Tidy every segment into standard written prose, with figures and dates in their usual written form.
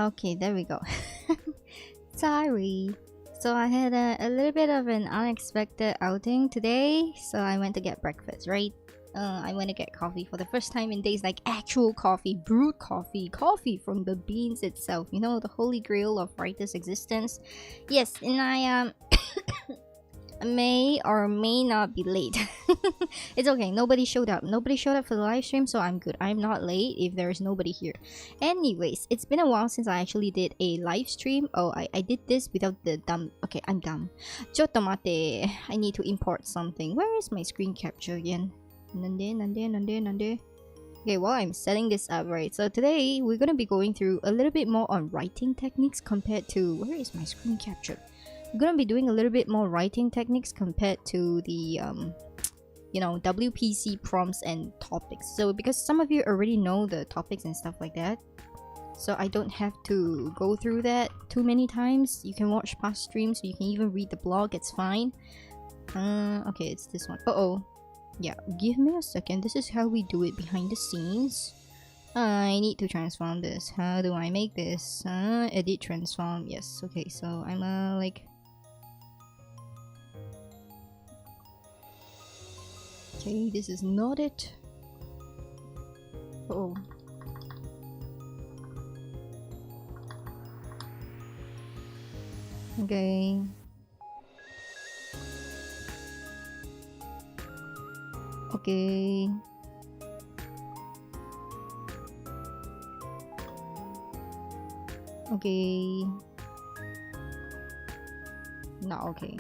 Okay, there we go. Sorry. So I had a little bit of an unexpected outing today. So I went to get breakfast, right? I went to get coffee for the first time in days, like actual coffee, brewed coffee, coffee from the beans itself. You know, the holy grail of writer's existence. Yes, and I may or may not be late. It's okay, nobody showed up. Nobody showed up for the live stream, so I'm good. I'm not late if there is nobody here. Anyways, it's been a while since I actually did a live stream. Oh, I did this without the dumb. Okay, I'm dumb. Chotomate. I need to import something. Where is my screen capture again? Nande. Okay, well, I'm setting this up, right? So today we're gonna be going through a little bit more on writing techniques compared to, where is my screen capture? We're gonna be doing a little bit more writing techniques compared to the you know, WPC prompts and topics. So because some of you already know the topics and stuff like that, so I don't have to go through that too many times. You can watch past streams, you can even read the blog, it's fine. Okay, it's this one. Yeah, give me a second. This is how we do it behind the scenes. I need to transform this. How do I make this? Edit, transform. Yes, okay, so I'm like... Okay, this is not it. Oh. Okay. Okay. Okay. Not okay.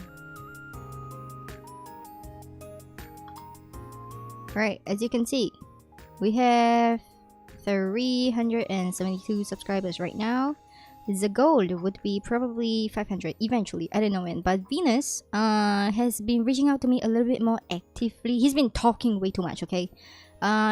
Right, as you can see, we have 372 subscribers right now. The goal would be probably 500 eventually, I don't know when. But Venus has been reaching out to me a little bit more actively. He's been talking way too much, okay?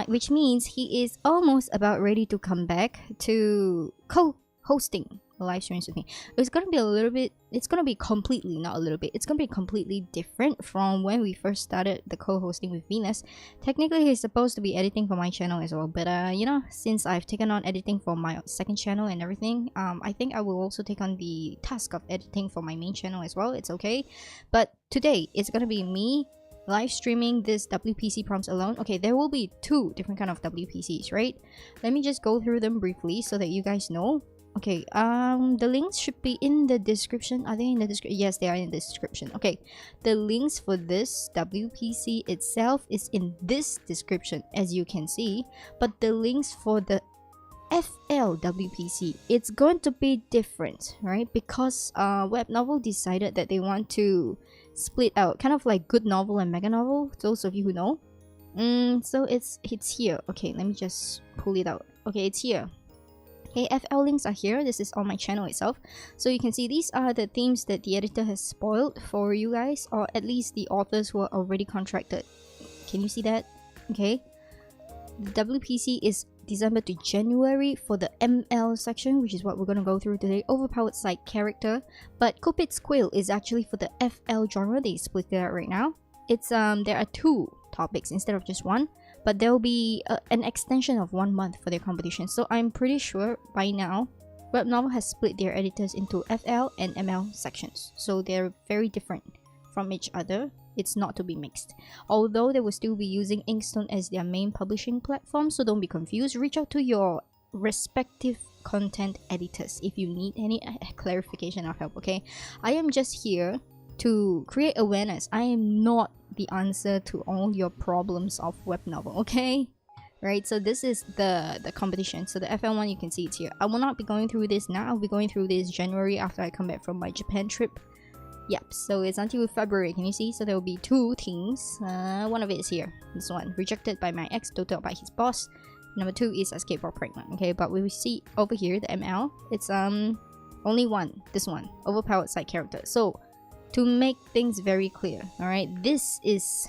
Which means he is almost about ready to come back to co-hosting live streams with me. It's gonna be a little bit, it's gonna be completely, not a little bit, it's gonna be completely different from when we first started the co-hosting with Venus. Technically he's supposed to be editing for my channel as well, but you know, since I've taken on editing for my second channel and everything, I think I will also take on the task of editing for my main channel as well. It's okay, but today it's gonna be me live streaming this WPC prompts alone. Okay, there will be two different kind of WPCs, right? Let me just go through them briefly so that you guys know. Okay, the links should be in the description. Are they in the description? Yes, they are in the description. Okay, the links for this WPC itself is in this description, as you can see. But the links for the FL WPC, it's going to be different, right? Because Webnovel decided that they want to split out, kind of like good novel and mega novel, those of you who know. So it's here. Okay, let me just pull it out. Okay, it's here. Okay, FL links are here. This is on my channel itself. So you can see these are the themes that the editor has spoiled for you guys, or at least the authors who are already contracted. Can you see that? Okay. The WPC is December to January for the ML section, which is what we're going to go through today. Overpowered side character. But Cupid's Quill is actually for the FL genre. They split it out right now. It's there are two topics instead of just one. But there will be an extension of 1 month for their competition. So I'm pretty sure by now, Webnovel has split their editors into FL and ML sections. So they're very different from each other. It's not to be mixed. Although they will still be using Inkstone as their main publishing platform. So don't be confused. Reach out to your respective content editors if you need any clarification or help, okay? I am just here to create awareness. I am not the answer to all your problems of web novel, okay? Right, so this is the competition. So the FL one, you can see it's here. I will not be going through this now. I'll be going through this January after I come back from my Japan trip. Yep, so it's until February. Can you see? So there will be two teams. One of it is here. This one, rejected by my ex, told by his boss. Number 2 is escape or pregnant. Okay, but we see over here the ML. It's only one. This one, overpowered side character. So to make things very clear, all right, this is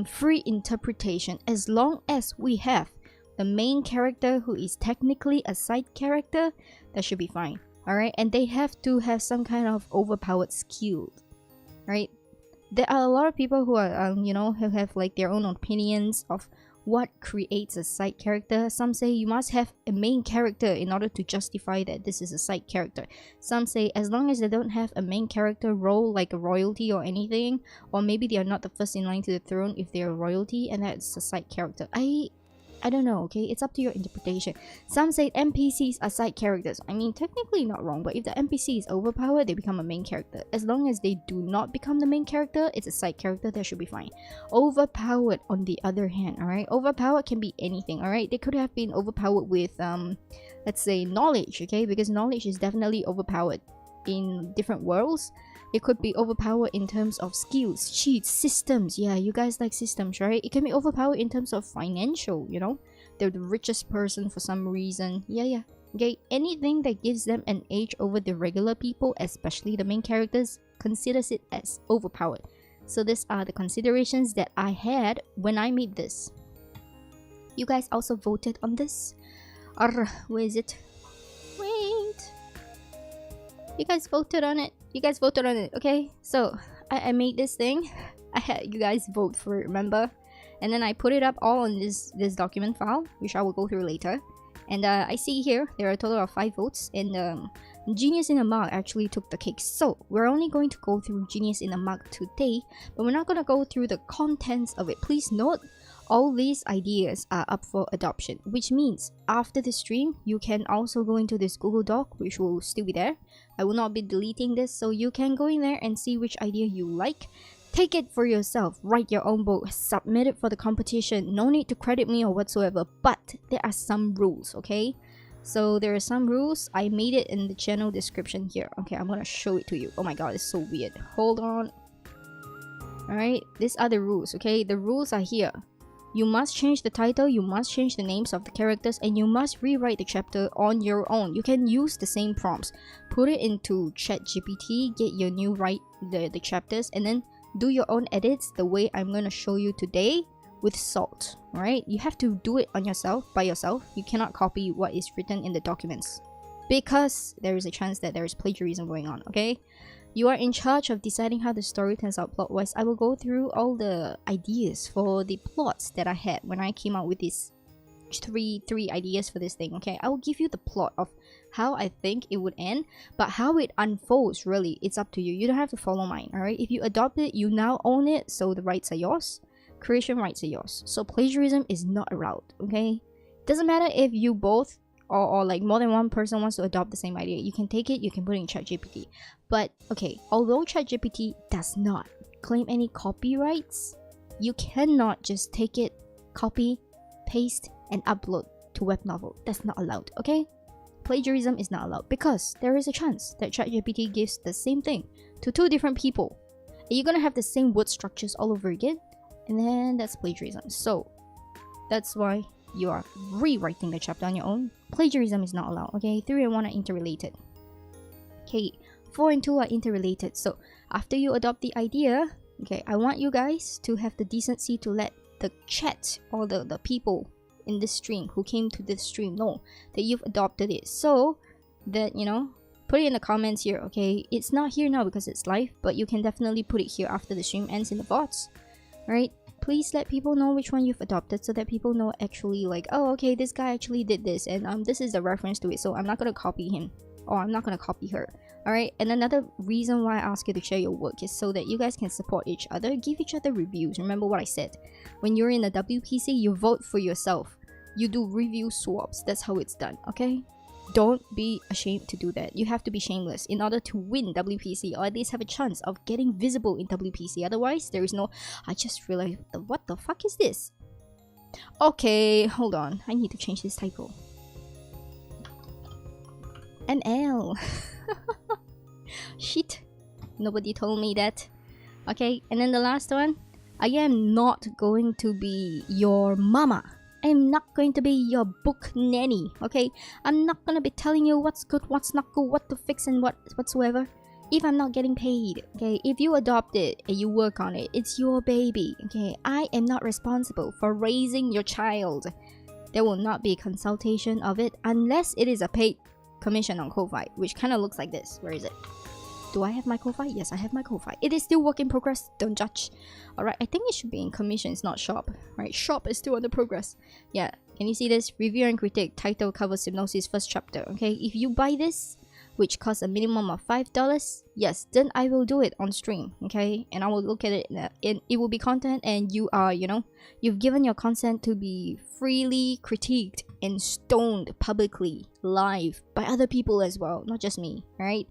free interpretation as long as we have the main character who is technically a side character. That should be fine, all right? And they have to have some kind of overpowered skill, right? There are a lot of people who are you know, who have like their own opinions of what creates a side character. Some say you must have a main character in order to justify that this is a side character. Some say as long as they don't have a main character role like a royalty or anything, or maybe they are not the first in line to the throne if they're royalty, and that's a side character. I don't know, okay? It's up to your interpretation. Some say NPCs are side characters. I mean, technically not wrong, but if the NPC is overpowered, they become a main character. As long as they do not become the main character, it's a side character, that should be fine. Overpowered, on the other hand, alright? Overpowered can be anything, alright? They could have been overpowered with, let's say, knowledge, okay? Because knowledge is definitely overpowered in different worlds. It could be overpowered in terms of skills, cheats, systems. Yeah, you guys like systems, right? It can be overpowered in terms of financial, you know? They're the richest person for some reason. Yeah. Okay, anything that gives them an edge over the regular people, especially the main characters, considers it as overpowered. So these are the considerations that I had when I made this. You guys also voted on this. Where is it? Wait. You guys voted on it. Okay? So I made this thing. I had you guys vote for it, remember? And then I put it up all on this document file, which I will go through later. And I see here there are a total of 5 votes, and Genius in a Mug actually took the cake. So we're only going to go through Genius in a Mug today, but we're not going to go through the contents of it. Please note, all these ideas are up for adoption, which means after the stream, you can also go into this Google Doc, which will still be there. I will not be deleting this, so you can go in there and see which idea you like. Take it for yourself, write your own book, submit it for the competition. No need to credit me or whatsoever, but there are some rules, okay? So there are some rules. I made it in the channel description here. Okay, I'm gonna show it to you. Oh my god, it's so weird. Hold on. Alright, these are the rules, okay? The rules are here. You must change the title, you must change the names of the characters, and you must rewrite the chapter on your own. You can use the same prompts. Put it into ChatGPT, get your new the chapters, and then do your own edits the way I'm going to show you today with S.A.L.T. Alright? You have to do it on yourself, by yourself. You cannot copy what is written in the documents, because there is a chance that there is plagiarism going on, okay? You are in charge of deciding how the story turns out plot-wise. I will go through all the ideas for the plots that I had when I came out with these three ideas for this thing, okay? I will give you the plot of how I think it would end, but how it unfolds, really, it's up to you. You don't have to follow mine, alright? If you adopt it, you now own it, so the rights are yours. Creation rights are yours. So plagiarism is not allowed, okay? Doesn't matter if you both or like more than one person wants to adopt the same idea. You can take it, you can put it in ChatGPT. But okay, although ChatGPT does not claim any copyrights, you cannot just take it, copy, paste, and upload to Webnovel. That's not allowed, okay? Plagiarism is not allowed because there is a chance that ChatGPT gives the same thing to 2 different people. And you're gonna have the same word structures all over again, and then that's plagiarism. So that's why you are rewriting the chapter on your own. Plagiarism is not allowed, okay? 3 and 1 are interrelated. Okay, 4 and 2 are interrelated. So after you adopt the idea, okay, I want you guys to have the decency to let the chat or the people in this stream who came to this stream know that you've adopted it, so that, you know, put it in the comments here, okay? It's not here now because it's live, but you can definitely put it here after the stream ends in the bots. Alright, please let people know which one you've adopted so that people know actually like, oh, okay, this guy actually did this, and this is the reference to it, so I'm not gonna copy him or I'm not gonna copy her. Alright, and another reason why I ask you to share your work is so that you guys can support each other, give each other reviews. Remember what I said, when you're in the WPC, you vote for yourself. You do review swaps. That's how it's done, okay? Don't be ashamed to do that. You have to be shameless in order to win WPC, or at least have a chance of getting visible in WPC. Otherwise, there is no... I just realized, what the fuck is this? Okay, hold on. I need to change this typo. An L. Shit. Nobody told me that. Okay, and then the last one. I am not going to be your mama. I'm not going to be your book nanny, okay? I'm not gonna be telling you what's good, what's not good, what to fix and whatsoever if I'm not getting paid, okay? If you adopt it and you work on it, it's your baby, okay? I am not responsible for raising your child. There will not be a consultation of it unless it is a paid commission on Kofi, which kind of looks like this. Where is it? Do I have my Kofi? Yes, I have my Kofi. It is still work in progress. Don't judge. Alright, I think it should be in commission. It's not shop. Right, shop is still under progress. Yeah, can you see this? Review and critique. Title, cover, synopsis, first chapter. Okay, if you buy this, which costs a minimum of $5, yes, then I will do it on stream, okay? And I will look at it, and it will be content, and you are, you know, you've given your consent to be freely critiqued and stoned publicly, live, by other people as well, not just me, right?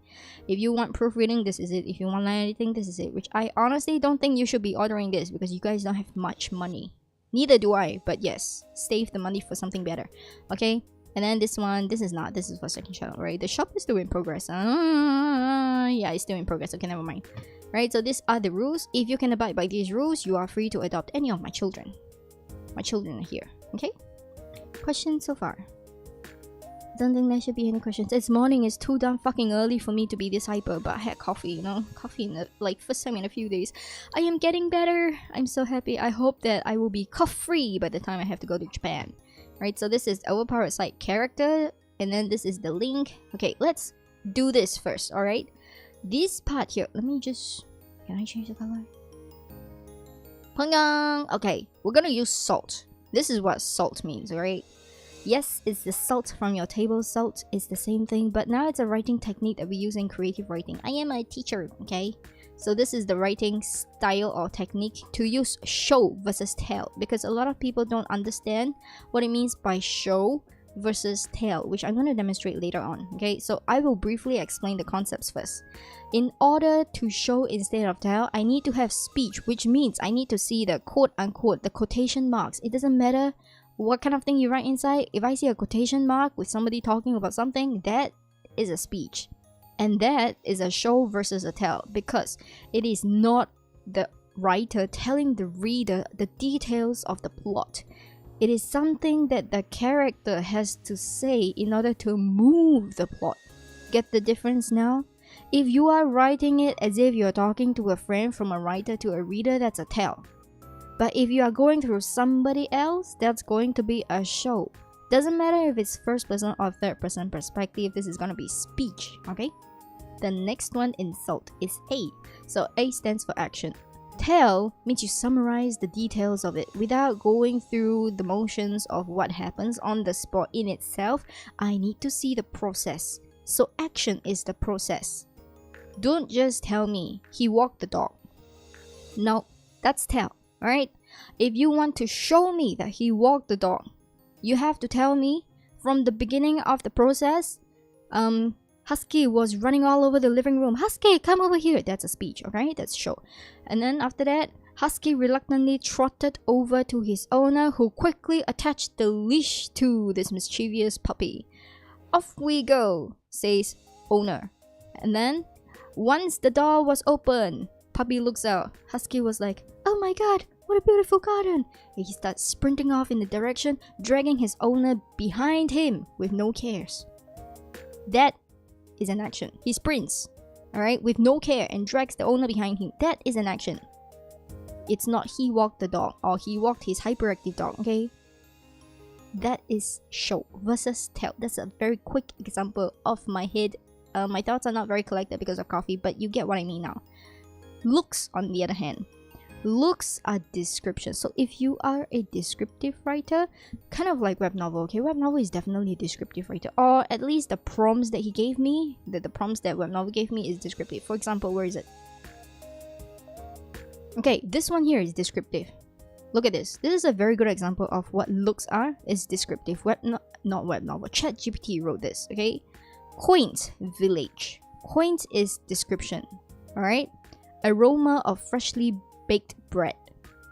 If you want proofreading, this is it. If you want anything, this is it. Which I honestly don't think you should be ordering this, because you guys don't have much money. Neither do I, but yes, save the money for something better, okay? And then this one, this is for second channel, right? The shop is still in progress. Yeah, it's still in progress. Okay, never mind. Right, so these are the rules. If you can abide by these rules, you are free to adopt any of my children. My children are here, okay? Questions so far? Don't think there should be any questions. This morning is too damn fucking early for me to be this hyper, but I had coffee, you know? Coffee in the, like, first time in a few days. I am getting better. I'm so happy. I hope that I will be cough-free by the time I have to go to Japan. Right, so this is Overpowered side character, and then this is the link. Okay, let's do this first, alright? This part here, let me just... Can I change the color? Okay, we're gonna use salt. This is what salt means, alright? Yes, it's the salt from your table salt. It's the same thing, but now it's a writing technique that we use in creative writing. I am a teacher, okay? So this is the writing style or technique to use show versus tell, because a lot of people don't understand what it means by show versus tell, which I'm going to demonstrate later on. Okay, so I will briefly explain the concepts first. In order to show instead of tell, I need to have speech, which means I need to see the quote unquote, the quotation marks. It doesn't matter what kind of thing you write inside. If I see a quotation mark with somebody talking about something, that is a speech. And that is a show versus a tell, because it is not the writer telling the reader the details of the plot. It is something that the character has to say in order to move the plot. Get the difference now? If you are writing it as if you are talking to a friend from a writer to a reader, that's a tell. But if you are going through somebody else, that's going to be a show. Doesn't matter if it's first person or third person perspective, this is gonna be speech, okay? The next one in SALT is A. So A stands for action. Tell means you summarize the details of it without going through the motions of what happens on the spot in itself. I need to see the process. So action is the process. Don't just tell me he walked the dog. No, that's tell, alright? If you want to show me that he walked the dog, you have to tell me from the beginning of the process, Husky was running all over the living room. Husky, come over here. That's a speech, okay? That's show. And then after that, Husky reluctantly trotted over to his owner, who quickly attached the leash to this mischievous puppy. Off we go, says owner. And then, once the door was open, puppy looks out. Husky was like, oh my god, what a beautiful garden. And he starts sprinting off in the direction, dragging his owner behind him with no cares. That is an action. He sprints, alright, with no care and drags the owner behind him. That is an action. It's not he walked the dog or he walked his hyperactive dog, okay? That is show versus tell. That's a very quick example off my head. My thoughts are not very collected because of coffee, but you get what I mean now. Looks, on the other hand. Looks are description. So if you are a descriptive writer, kind of like Webnovel, okay? Webnovel is definitely a descriptive writer. Or at least the prompts that he gave me, the prompts that Webnovel gave me is descriptive. For example, where is it? Okay, this one here is descriptive. Look at this. This is a very good example of what looks are. Is descriptive. Not Webnovel. ChatGPT wrote this, okay? Quaint village. Quaint is description, alright? Aroma of freshly baked bread.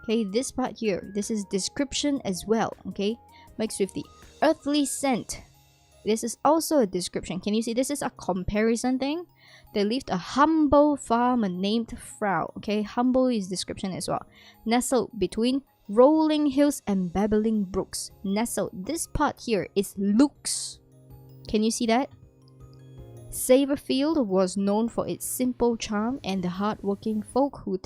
Okay, this part here, this is description as well, okay? Mixed with the earthly scent. This is also a description. Can you see this is a comparison thing? They lived a humble farmer named Frau. Okay, humble is description as well. Nestled between rolling hills and babbling brooks. Nestled, this part here is looks. Can you see that? Saberfield was known for its simple charm and the hard-working folk who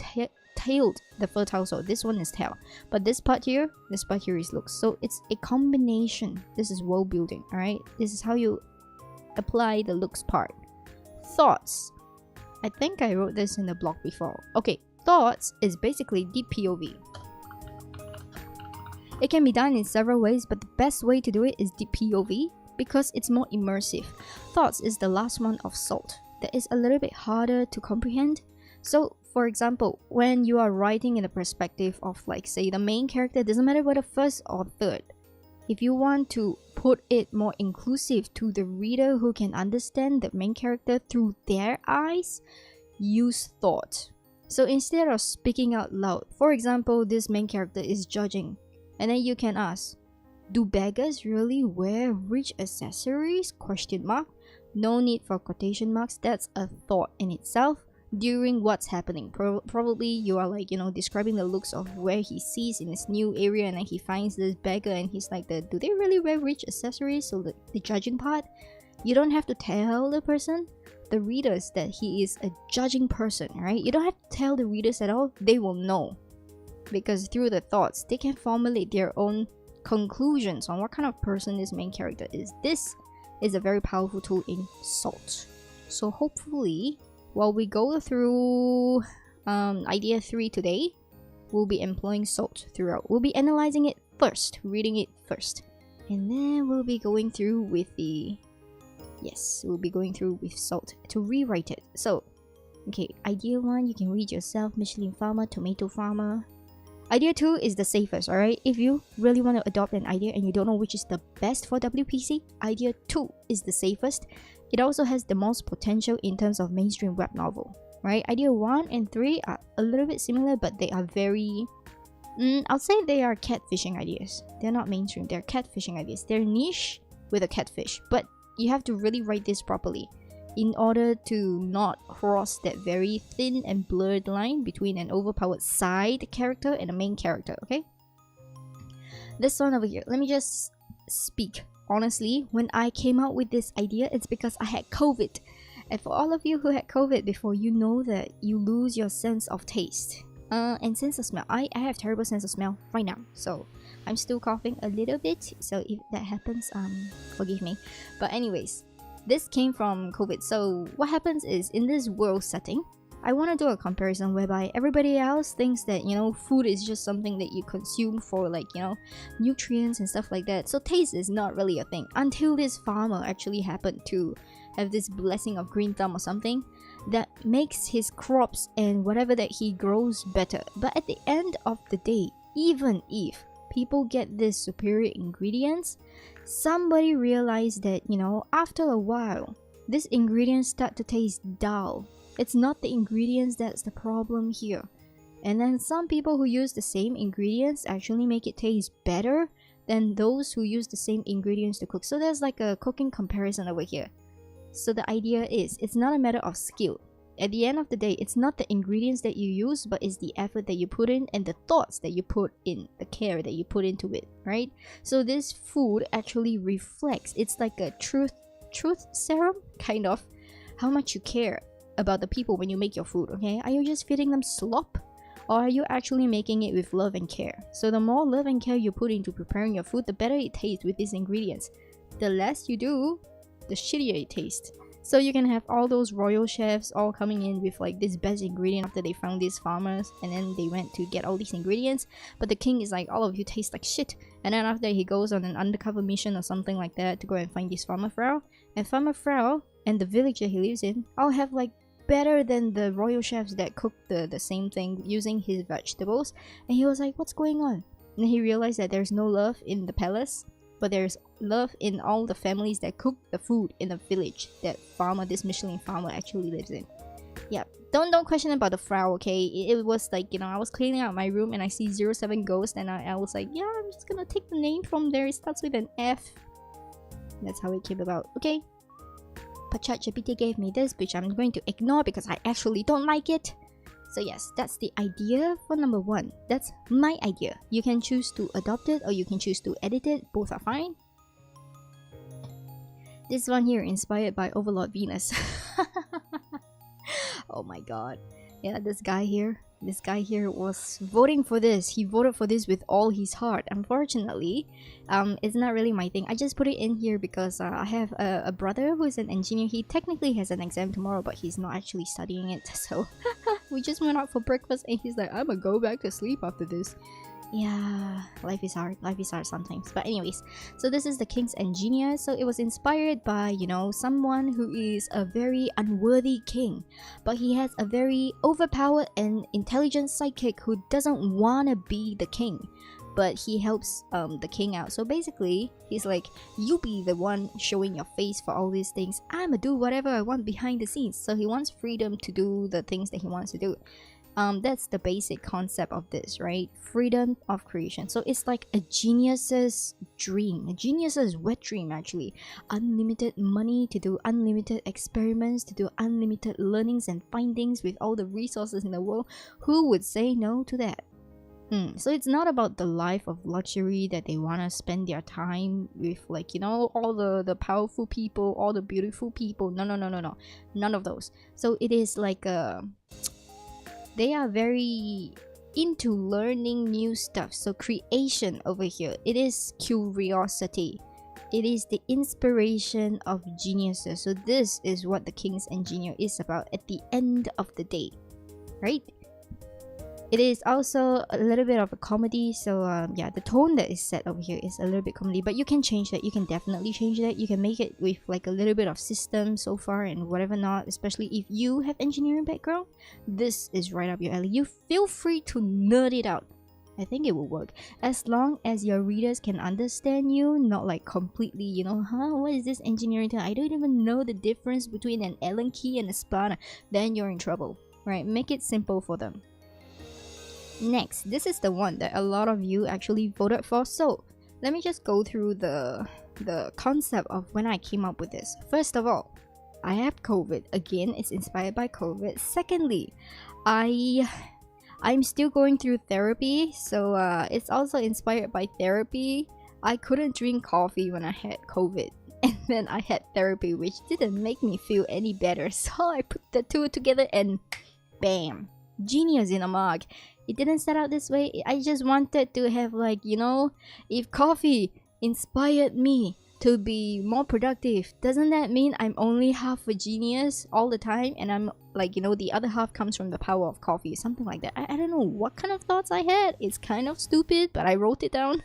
tilled the fertile soil. This one is tell, but this part here is looks. So it's a combination. This is world building, all right? This is how you apply the looks part. Thoughts. I think I wrote this in the blog before. Okay, thoughts is basically deep POV. It can be done in several ways, but the best way to do it is deep POV because it's more immersive. Thoughts is the last one of S.A.L.T. That is a little bit harder to comprehend. So, for example, when you are writing in the perspective of, like, say, the main character, doesn't matter whether first or third. If you want to put it more inclusive to the reader who can understand the main character through their eyes, use thought. So instead of speaking out loud, for example, this main character is judging, and then you can ask, do beggars really wear rich accessories? ? No need for quotation marks. That's a thought in itself during what's happening. Probably you are, like, you know, describing the looks of where he sees in this new area, and then he finds this beggar and he's like, do they really wear rich accessories? So the judging part, you don't have to tell the person, the readers, that he is a judging person, right? You don't have to tell the readers at all. They will know, because through the thoughts they can formulate their own conclusions on what kind of person this main character is. This is a very powerful tool in S.A.L.T. So hopefully, while we go through idea 3 today, we'll be employing S.A.L.T. throughout. We'll be analyzing it first, reading it first, and then we'll be going through with the... Yes, we'll be going through with S.A.L.T. to rewrite it. So, okay, idea 1, you can read yourself, Michelin farmer, tomato farmer. Idea 2 is the safest, alright? If you really want to adopt an idea and you don't know which is the best for WPC, idea 2 is the safest. It also has the most potential in terms of mainstream web novel, right? Idea 1 and 3 are a little bit similar, but they are very... I'll say they are catfishing ideas. They're not mainstream, they're catfishing ideas. They're niche with a catfish, but you have to really write this properly in order to not cross that very thin and blurred line between an overpowered side character and a main character, okay? This one over here, let me just speak honestly. When I came out with this idea, it's because I had COVID. And for all of you who had COVID before, you know that you lose your sense of taste and sense of smell. I have terrible sense of smell right now, so I'm still coughing a little bit, so if that happens, forgive me. But anyways, this came from COVID. So what happens is, in this world setting, I want to do a comparison whereby everybody else thinks that, you know, food is just something that you consume for, like, you know, nutrients and stuff like that. So taste is not really a thing until this farmer actually happened to have this blessing of green thumb or something that makes his crops and whatever that he grows better. But at the end of the day, even if people get these superior ingredients, somebody realized that, you know, after a while, these ingredients start to taste dull. It's not the ingredients that's the problem here. And then some people who use the same ingredients actually make it taste better than those who use the same ingredients to cook. So there's like a cooking comparison over here. So the idea is, it's not a matter of skill. At the end of the day, it's not the ingredients that you use, but it's the effort that you put in and the thoughts that you put in, the care that you put into it, right? So this food actually reflects, it's like a truth serum, kind of, how much you care about the people when you make your food, okay? Are you just feeding them slop? Or are you actually making it with love and care? So the more love and care you put into preparing your food, the better it tastes with these ingredients. The less you do, the shittier it tastes. So you can have all those royal chefs all coming in with like this best ingredient after they found these farmers, and then they went to get all these ingredients, but the king is like, all of you taste like shit. And then after he goes on an undercover mission or something like that to go and find this farmer Frau, and farmer Frau and the village that he lives in all have like better than the royal chefs that cook the same thing using his vegetables. And he was like, what's going on? And then he realized that there's no love in the palace, but there's love in all the families that cook the food in the village that farmer, this Michelin farmer, actually lives in. Yeah, don't question about the Frau, okay? It was like, you know, I was cleaning out my room and I see 07 Ghost, and I was like, yeah, I'm just gonna take the name from there. It starts with an F. That's how it came about, okay? But ChatGPT gave me this, which I'm going to ignore because I actually don't like it. So yes, that's the idea for number 1. That's my idea. You can choose to adopt it or you can choose to edit it. Both are fine. This one here, inspired by Overlord Venus. Oh my god. Yeah, this guy here. This guy here was voting for this. He voted for this with all his heart. Unfortunately, it's not really my thing. I just put it in here because I have a brother who is an engineer. He technically has an exam tomorrow, but he's not actually studying it. So we just went out for breakfast and he's like, I'm gonna go back to sleep after this. Yeah, life is hard sometimes. But anyways, so this is the King's Engineer. So it was inspired by, you know, someone who is a very unworthy king, but he has a very overpowered and intelligent sidekick who doesn't want to be the king, but he helps the king out. So basically he's like, you be the one showing your face for all these things, I'ma do whatever I want behind the scenes. So he wants freedom to do the things that he wants to do. That's the basic concept of this, right? Freedom of creation. So it's like a genius's dream, a genius's wet dream actually. Unlimited money to do unlimited experiments, to do unlimited learnings and findings with all the resources in the world. Who would say no to that? So it's not about the life of luxury that they want to spend their time with, like, you know, all the powerful people, all the beautiful people. No, none of those. So it is like they are very into learning new stuff. So creation over here, it is curiosity, it is the inspiration of geniuses. So this is what the King's Engineer is about at the end of the day, right? It is also a little bit of a comedy. So yeah, the tone that is set over here is a little bit comedy, but you can change that. You can definitely change that. You can make it with like a little bit of system so far and whatever not, especially if you have engineering background. This is right up your alley. You feel free to nerd it out. I think it will work as long as your readers can understand you, not like completely, you know, what is this engineering thing? I don't even know the difference between an Allen key and a spanner. Then you're in trouble, right? Make it simple for them. Next, this is the one that a lot of you actually voted for. So let me just go through the concept of when I came up with this. First of all, I have COVID. Again, it's inspired by COVID. Secondly, I'm still going through therapy, so it's also inspired by therapy. I couldn't drink coffee when I had COVID, and then I had therapy, which didn't make me feel any better. So I put the two together and bam, genius in a mug. It didn't set out this way. I just wanted to have, like, you know, if coffee inspired me to be more productive, doesn't that mean I'm only half a genius all the time, and I'm like, you know, the other half comes from the power of coffee, something like that. I don't know what kind of thoughts I had. It's kind of stupid, but I wrote it down.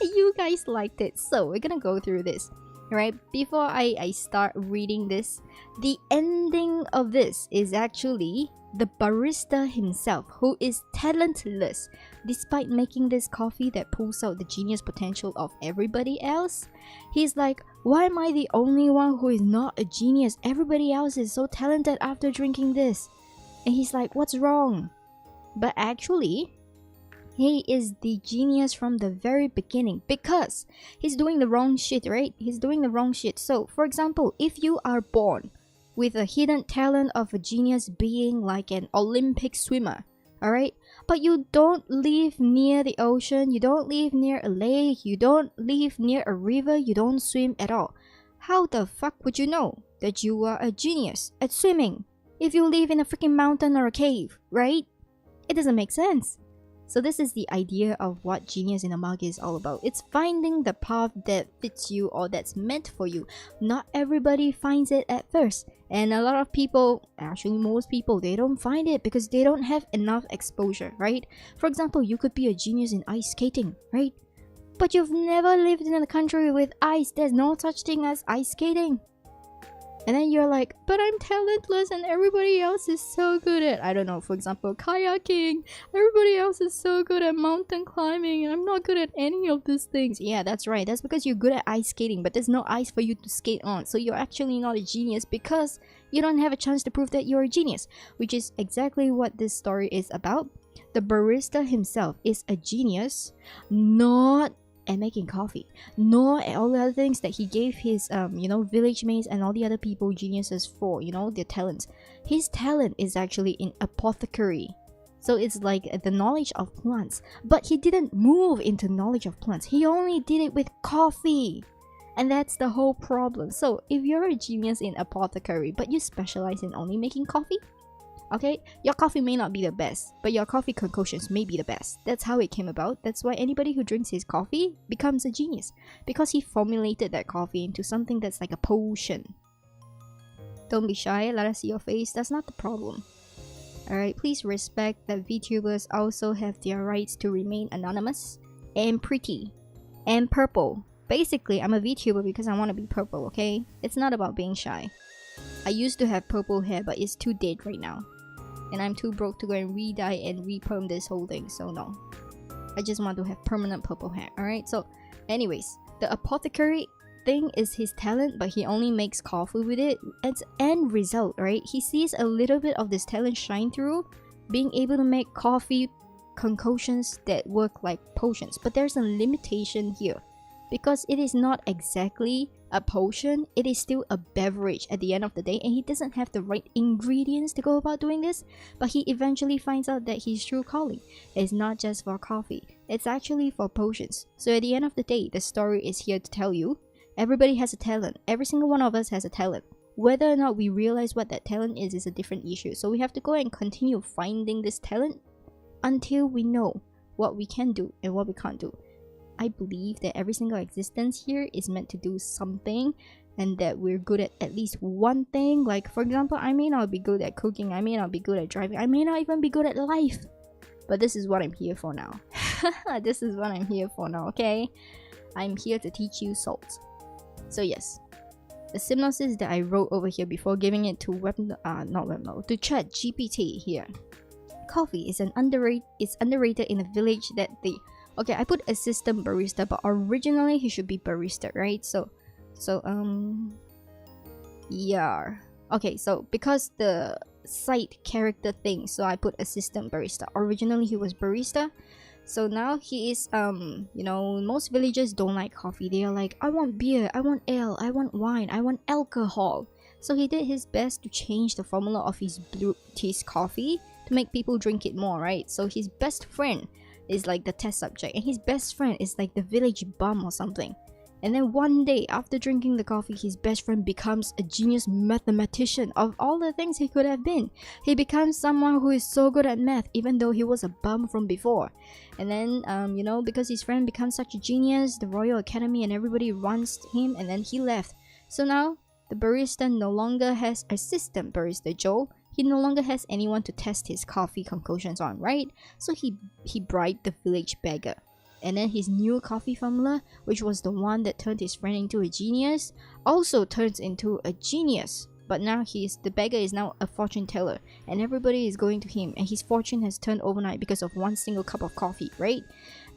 You guys liked it, so we're gonna go through this. Right, before I start reading this, the ending of this is actually the barista himself, who is talentless despite making this coffee that pulls out the genius potential of everybody else. He's like, why am I the only one who is not a genius? Everybody else is so talented after drinking this. And he's like, what's wrong? But actually, he is the genius from the very beginning because he's doing the wrong shit, right? He's doing the wrong shit. So, for example, if you are born with a hidden talent of a genius being like an Olympic swimmer, alright? But you don't live near the ocean, you don't live near a lake, you don't live near a river, you don't swim at all. How the fuck would you know that you are a genius at swimming if you live in a freaking mountain or a cave, right? It doesn't make sense. So this is the idea of what Genius in a Mug is all about. It's finding the path that fits you or that's meant for you. Not everybody finds it at first. And a lot of people, actually most people, they don't find it because they don't have enough exposure, right? For example, you could be a genius in ice skating, right? But you've never lived in a country with ice. There's no such thing as ice skating. And then you're like, but I'm talentless and everybody else is so good at, I don't know, for example, kayaking. Everybody else is so good at mountain climbing and I'm not good at any of these things. Yeah, that's right. That's because you're good at ice skating, but there's no ice for you to skate on. So you're actually not a genius because you don't have a chance to prove that you're a genius, which is exactly what this story is about. The barista himself is a genius, not at making coffee, nor at all the other things that he gave his you know, village mates and all the other people geniuses for, you know, their talents. His talent is actually in apothecary, so it's like the knowledge of plants, but he didn't move into knowledge of plants. He only did it with coffee, and that's the whole problem. So if you're a genius in apothecary but you specialize in only making coffee, Okay, your coffee may not be the best, but your coffee concoctions may be the best. That's how it came about. That's why anybody who drinks his coffee becomes a genius, because he formulated that coffee into something that's like a potion. Don't be shy, let us see your face, that's not the problem. Alright, please respect that VTubers also have their rights to remain anonymous, and pretty, and purple. Basically, I'm a VTuber because I want to be purple, okay? It's not about being shy. I used to have purple hair, but it's too dead right now. And I'm too broke to go and re-dye and re-perm this whole thing, so no. I just want to have permanent purple hair, alright? So, anyways, the apothecary thing is his talent, but he only makes coffee with it. It's end result, right? He sees a little bit of this talent shine through, being able to make coffee concoctions that work like potions. But there's a limitation here, because it is not exactly a potion, it is still a beverage at the end of the day, and he doesn't have the right ingredients to go about doing this. But he eventually finds out that his true calling is not just for coffee, it's actually for potions. So at the end of the day, the story is here to tell you everybody has a talent. Every single one of us has a talent. Whether or not we realize what that talent is a different issue. So we have to go and continue finding this talent until we know what we can do and what we can't do. I believe that every single existence here is meant to do something, and that we're good at least one thing. Like, for example, I may not be good at cooking, I may not be good at driving, I may not even be good at life. But this is what I'm here for now. This is what I'm here for now, okay? I'm here to teach you SALT. So yes, the synopsis that I wrote over here before giving it to to ChatGPT here. Coffee is underrated in a village that the okay, I put assistant barista, but originally he should be barista, right? So yeah. Okay, so because the side character thing, so I put assistant barista. Originally he was barista. So now he is, you know, most villagers don't like coffee. They are like, I want beer, I want ale, I want wine, I want alcohol. So he did his best to change the formula of his blue tea coffee to make people drink it more, right? So his best friend is like the test subject, and his best friend is like the village bum or something. And then one day, after drinking the coffee, his best friend becomes a genius mathematician. Of all the things he could have been, he becomes someone who is so good at math, even though he was a bum from before. And then, you know, because his friend becomes such a genius, the Royal Academy and everybody runs him, and then he left. So now, the barista no longer has assistant barista Joe. He no longer has anyone to test his coffee concoctions on, right? So he bribed the village beggar. And then his new coffee formula, which was the one that turned his friend into a genius, also turns into a genius. But now the beggar is now a fortune teller, and everybody is going to him, and his fortune has turned overnight because of one single cup of coffee, right?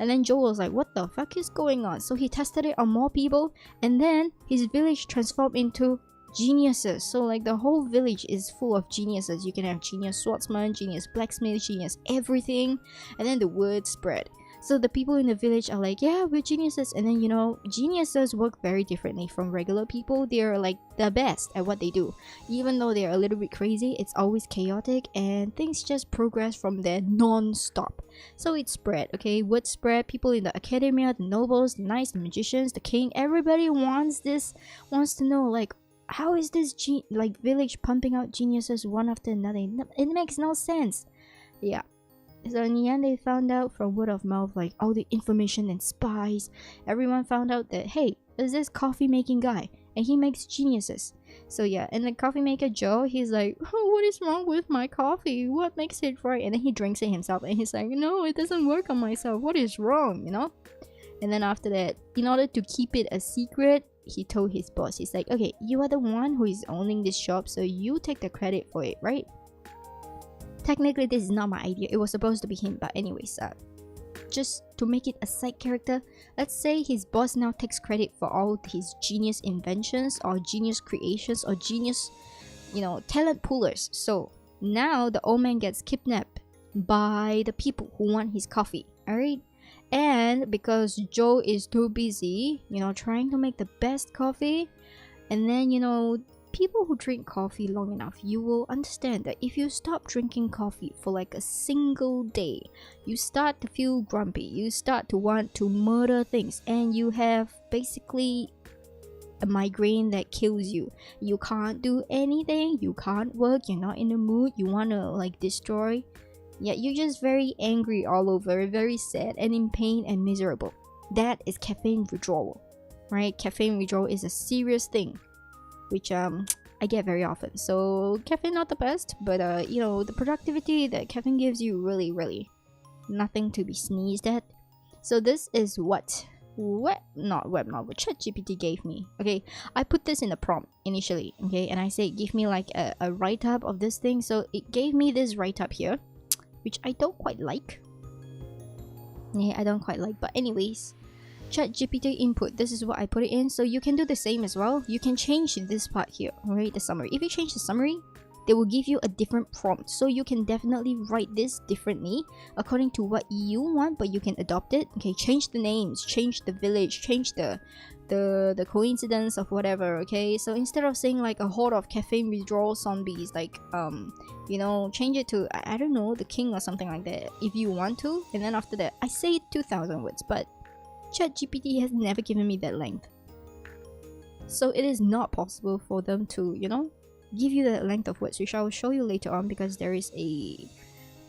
And then Joel was like, what the fuck is going on? So he tested it on more people, and then his village transformed into geniuses. So like the whole village is full of geniuses. You can have genius swordsman, genius blacksmith, genius everything, and then the word spread. So the people in the village are like, yeah, we're geniuses. And then, you know, geniuses work very differently from regular people. They're like the best at what they do. Even though they're a little bit crazy, it's always chaotic, and things just progress from there non-stop. So it spread, okay? Word spread. People in the academia, the nobles, the knights, the magicians, the king, everybody wants to know, like, how is this village pumping out geniuses one after another? It makes no sense. Yeah. So in the end, they found out from word of mouth, like all the information and spies. Everyone found out that, hey, there's this coffee making guy, and he makes geniuses. So yeah, and the coffee maker Joe, he's like, oh, what is wrong with my coffee? What makes it right? And then he drinks it himself, and he's like, no, it doesn't work on myself. What is wrong? You know? And then after that, in order to keep it a secret, he told his boss, he's like, okay, you are the one who is owning this shop, so you take the credit for it, right? Technically, this is not my idea. It was supposed to be him, but anyways, just to make it a side character, let's say his boss now takes credit for all his genius inventions or genius creations or genius, you know, talent poolers. So now the old man gets kidnapped by the people who want his coffee, alright? And because Joe is too busy, you know, trying to make the best coffee, and then, you know, people who drink coffee long enough, you will understand that if you stop drinking coffee for like a single day, you start to feel grumpy, you start to want to murder things, and you have basically a migraine that kills you. You can't do anything, you can't work, you're not in the mood, you want to like destroy. Yeah, you're just very angry all over, very sad and in pain and miserable. That is caffeine withdrawal, right? Caffeine withdrawal is a serious thing, which I get very often. So caffeine not the best, but you know, the productivity that caffeine gives you, really nothing to be sneezed at. So this is what Webnovel, ChatGPT gave me. Okay, I put this in the prompt initially, okay, and I say give me like a write-up of this thing. So it gave me this write-up here, which I don't quite like. Yeah, I don't quite like, but anyways, ChatGPT input, this is what I put it in. So you can do the same as well. You can change this part here, right? The summary. If you change the summary, they will give you a different prompt. So you can definitely write this differently according to what you want, but you can adopt it. Okay, change the names, change the village, change the coincidence of whatever. Okay, so instead of saying like a horde of caffeine withdrawal zombies, like you know, change it to I don't know, the king or something like that if you want to. And then after that, I say 2,000 words, but ChatGPT has never given me that length. So it is not possible for them to, you know, give you that length of words, which I will show you later on, because there is a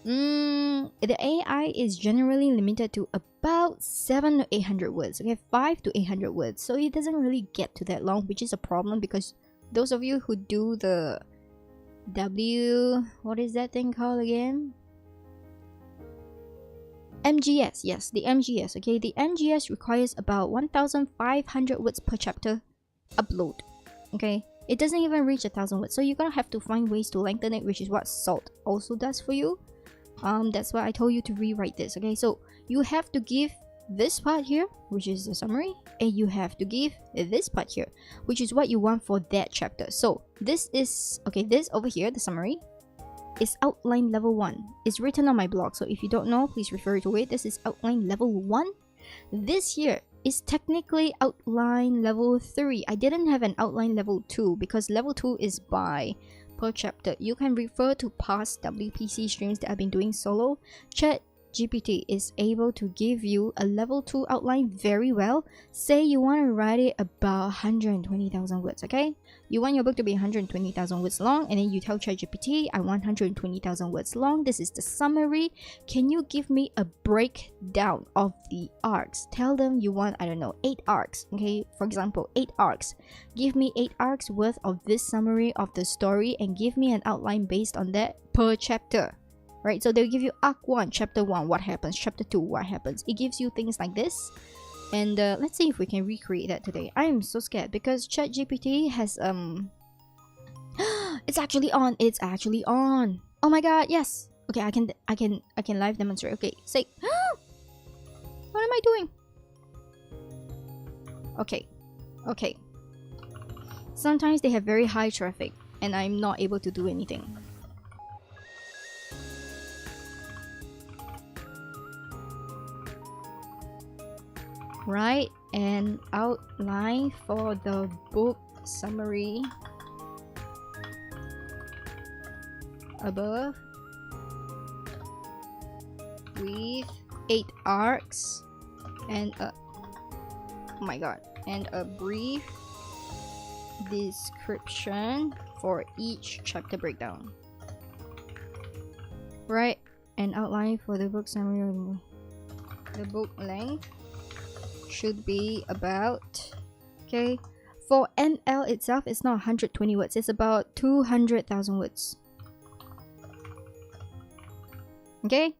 the AI is generally limited to about 700 to 800 words. Okay, 500 to 800 words. So it doesn't really get to that long, which is a problem, because those of you who do the what is that thing called again? MGS, yes, the MGS. Okay, the MGS requires about 1,500 words per chapter upload. Okay, it doesn't even reach 1,000 words, so you're gonna have to find ways to lengthen it, which is what S.A.L.T also does for you. That's why I told you to rewrite this. Okay, so you have to give this part here, which is the summary, and you have to give this part here, which is what you want for that chapter. So this is okay, this over here, the summary, is outline level 1. It's written on my blog, so if you don't know, please refer to it. This is outline level 1. This here is technically outline level 3. I didn't have an outline level 2 because level 2 is by per chapter. You can refer to past WPC streams that I've been doing solo. ChatGPT is able to give you a level 2 outline very well. Say you want to write it about 120,000 words, okay? You want your book to be 120,000 words long, and then you tell ChatGPT, I want 120,000 words long. This is the summary. Can you give me a breakdown of the arcs? Tell them you want, I don't know, 8 arcs, okay? For example, 8 arcs. Give me 8 arcs worth of this summary of the story, and give me an outline based on that per chapter. Right, so they'll give you arc 1, chapter 1, what happens, chapter 2, what happens. It gives you things like this. And let's see if we can recreate that today. I am so scared because ChatGPT has it's actually on. It's actually on. Oh my god, yes. Okay, I can live demonstrate. Okay, say what am I doing? Okay. Sometimes they have very high traffic and I'm not able to do anything. Right, and outline for the book summary above with 8 arcs and a oh my god, and a brief description for each chapter breakdown. Right, and outline for the book summary. The book length should be about, okay, for NL itself, it's not 120 words, it's about 200,000 words. Okay,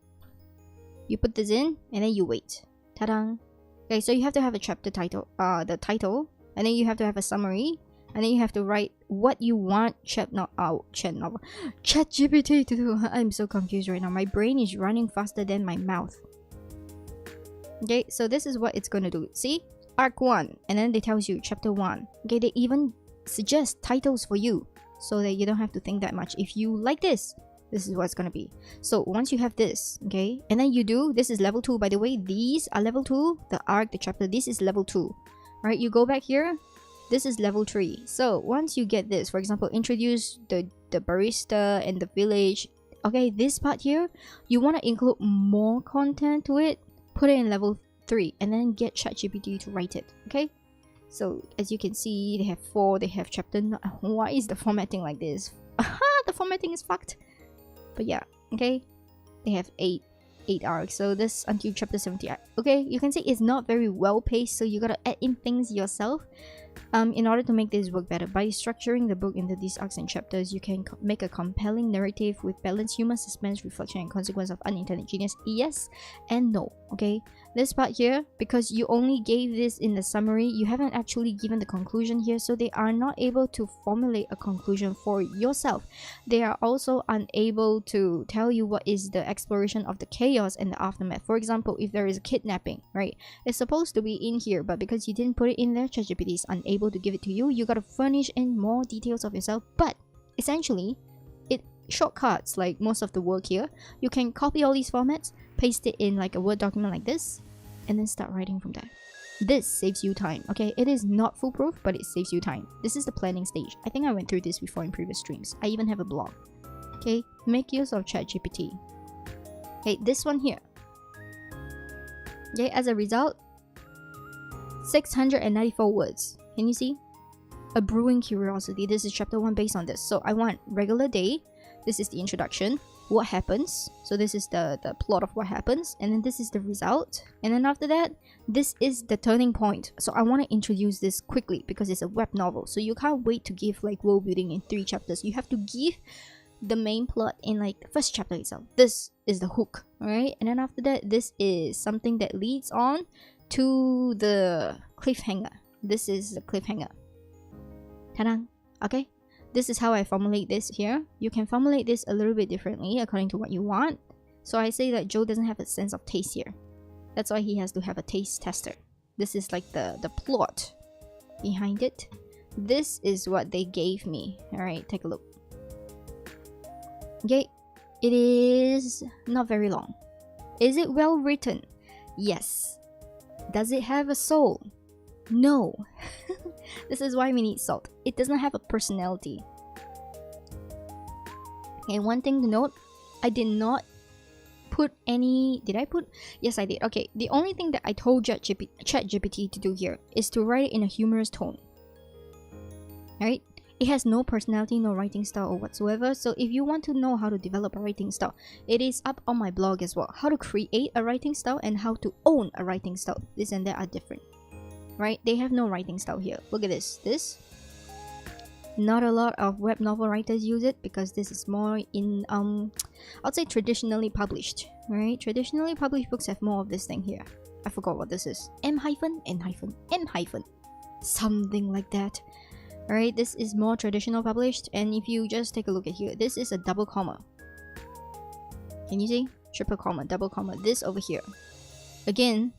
you put this in and then you wait. Ta-da! Okay, so you have to have a chapter title, the title, and then you have to have a summary, and then you have to write what you want ChatGPT to do. I'm so confused right now. My brain is running faster than my mouth. Okay, so this is what it's gonna do. See, arc 1, and then they tells you chapter 1. Okay, they even suggest titles for you so that you don't have to think that much. If you like this is what it's gonna be. So once you have this, okay, and then you do, this is level 2, by the way. These are level 2, the arc, the chapter, this is level 2. Right, you go back here, this is level 3. So once you get this, for example, introduce the barista and the village. Okay, this part here, you want to include more content to it. Put it in level 3 and then get ChatGPT to write it. Okay, So as you can see, they have 4, they have chapter. Why is the formatting like this? The formatting is fucked. But yeah, okay. They have 8 arcs, so this until chapter 70. Okay, you can see it's not very well paced, so you gotta add in things yourself in order to make this work better. By structuring the book into these arcs and chapters, you can make a compelling narrative with balanced human suspense, reflection, and consequence of unintended genius. Yes and no. Okay, this part here, because you only gave this in the summary, you haven't actually given the conclusion here, so they are not able to formulate a conclusion for yourself. They are also unable to tell you what is the exploration of the chaos and the aftermath. For example, if there is a kidnapping, right, it's supposed to be in here, but because you didn't put it in there, ChatGPT is unable to give it to you. You gotta furnish in more details of yourself. But essentially, it shortcuts like most of the work here. You can copy all these formats, paste it in like a Word document like this, and then start writing from there. This saves you time. Okay, it is not foolproof, but it saves you time. This is the planning stage. I think I went through this before in previous streams. I even have a blog. Okay, make use of ChatGPT. Okay, this one here. Okay, as a result, 694 words. Can you see? A brewing curiosity. This is chapter 1 based on this. So I want regular day. This is the introduction. What happens? So this is the plot of what happens. And then this is the result. And then after that, this is the turning point. So I want to introduce this quickly because it's a web novel. So you can't wait to give like world building in 3 chapters. You have to give the main plot in like the first chapter itself. This is the hook, alright? And then after that, this is something that leads on to the cliffhanger. This is the cliffhanger. Ta-da! Okay? This is how I formulate this here. You can formulate this a little bit differently according to what you want. So I say that Joe doesn't have a sense of taste here. That's why he has to have a taste tester. This is like the plot behind it. This is what they gave me. Alright, take a look. Okay, it is not very long. Is it well written? Yes. Does it have a soul? No. This is why we need S.A.L.T. It doesn't have a personality. Okay, one thing to note, I did not put any... Did I put? Yes, I did. Okay, the only thing that I told ChatGPT to do here is to write it in a humorous tone. Right? It has no personality, no writing style or whatsoever. So if you want to know how to develop a writing style, it is up on my blog as well. How to create a writing style and how to own a writing style. This and that are different. Right? They have no writing style here. Look at this. This. Not a lot of web novel writers use it because this is more in, I'd say traditionally published. Right? Traditionally published books have more of this thing here. I forgot what this is. M-N-M-. Something like that. Alright, this is more traditional published, and if you just take a look at here, this is a double comma. Can you see? Triple comma, double comma, this over here. Again,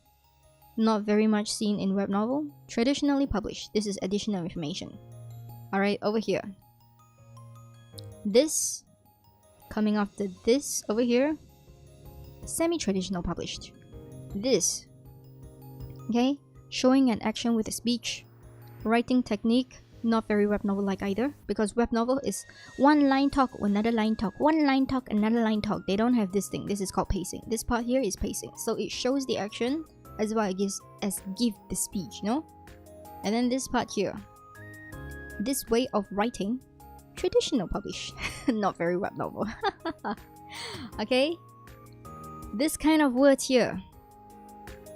not very much seen in web novel. Traditionally published. This is additional information. Alright, over here. This, coming after this over here, semi-traditional published. This, okay, showing an action with a speech. Writing technique, not very web novel like either, because web novel is one line talk, another line talk, one line talk, another line talk. They don't have this thing. This is called pacing. This part here is pacing. So it shows the action as well as give the speech, no? And then this part here. This way of writing, traditional publish, not very web novel. Okay? This kind of words here,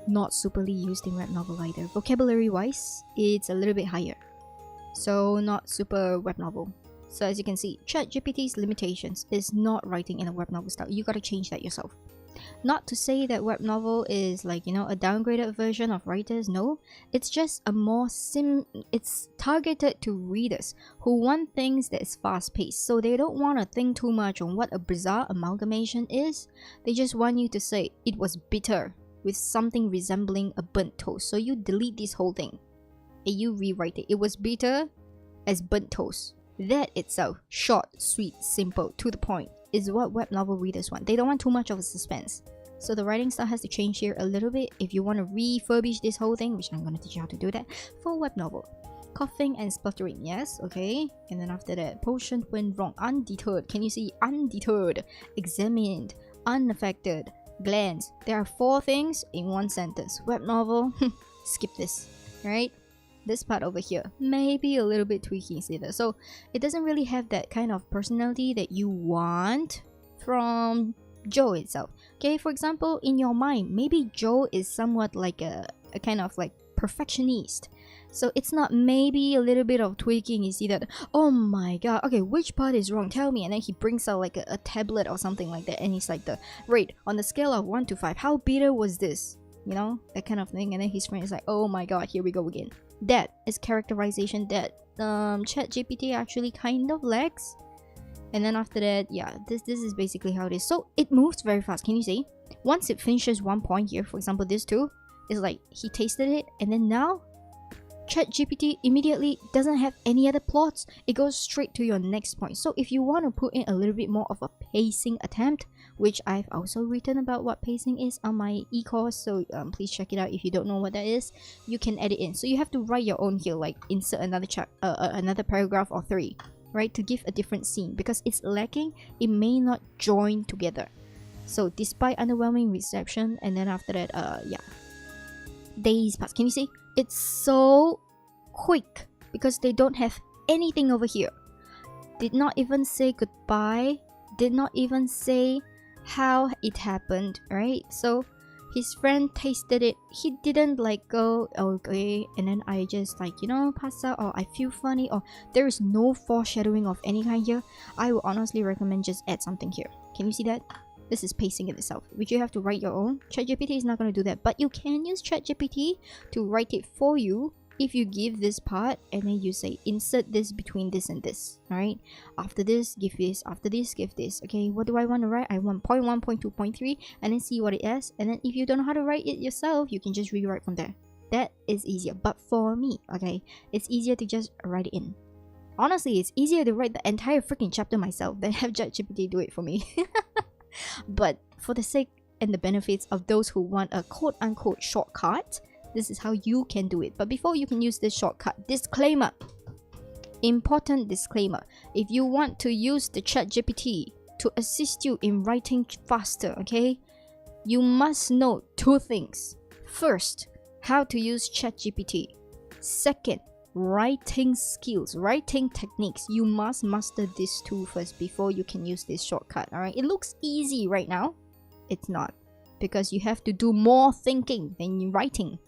not superly used in web novel either. Vocabulary wise, it's a little bit higher. So not super web novel. So as you can see, ChatGPT's limitations is not writing in a web novel style. You gotta change that yourself. Not to say that web novel is like, you know, a downgraded version of writers. No, it's just a more it's targeted to readers who want things that is fast paced. So they don't want to think too much on what a bizarre amalgamation is. They just want you to say it was bitter with something resembling a burnt toast. So you delete this whole thing and you rewrite it. It was bitter as burnt toast. That itself, short, sweet, simple, to the point, is what web novel readers want. They don't want too much of a suspense. So the writing style has to change here a little bit if you want to refurbish this whole thing, which I'm going to teach you how to do that for web novel. Coughing and spluttering, yes, okay. And then after that, potion went wrong. Undeterred, can you see? Undeterred, examined, unaffected, glance. There are 4 things in one sentence. Web novel, skip this, right? this part over here, maybe a little bit tweaking either. So it doesn't really have that kind of personality that you want from Joe itself. Okay, for example, in your mind, maybe Joe is somewhat like a kind of like perfectionist. So it's not maybe a little bit of tweaking. You see that, oh my god, okay, which part is wrong? Tell me. And then he brings out like a tablet or something like that, and he's like, the rate on the scale of 1 to 5, how bitter was this? You know, that kind of thing. And then his friend is like, oh my god, here we go again. That is characterization that ChatGPT actually kind of lacks. And then after that, yeah, this is basically how it is. So it moves very fast. Can you see? Once it finishes one point here, for example, this too, it's like he tasted it, and then now ChatGPT immediately doesn't have any other plots. It goes straight to your next point. So if you want to put in a little bit more of a pacing attempt, which I've also written about what pacing is on my e-course, so please check it out if you don't know what that is. You can add it in. So you have to write your own here, like insert another another paragraph or 3, right, to give a different scene, because it's lacking. It may not join together. So despite underwhelming reception, and then after that, yeah, days pass. Can you see? It's so quick because they don't have anything over here. Did not even say goodbye. Did not even say how it happened, right? So his friend tasted it. He didn't like go, okay, and then I just like, you know, pass out, or I feel funny, or there is no foreshadowing of any kind here. I would honestly recommend just add something here. Can you see that? This is pacing it itself, which you have to write your own. ChatGPT is not going to do that, but you can use ChatGPT to write it for you if you give this part and then you say insert this between this and this. All right, after this give this, after this give this. Okay, what do I want to write? I want point 1, point 2, point 3, and then see what it is. And then if you don't know how to write it yourself, you can just rewrite from there. That is easier. But for me, okay, it's easier to just write it in. Honestly, it's easier to write the entire freaking chapter myself than have ChatGPT do it for me. But for the sake and the benefits of those who want a quote-unquote shortcut, this is how you can do it. But before you can use this shortcut, disclaimer, important disclaimer, if you want to use the ChatGPT to assist you in writing faster, okay, you must know 2 things. First, how to use ChatGPT. Second, writing skills, writing techniques. You must master these 2 first before you can use this shortcut. All right, it looks easy right now. It's not, because you have to do more thinking than writing,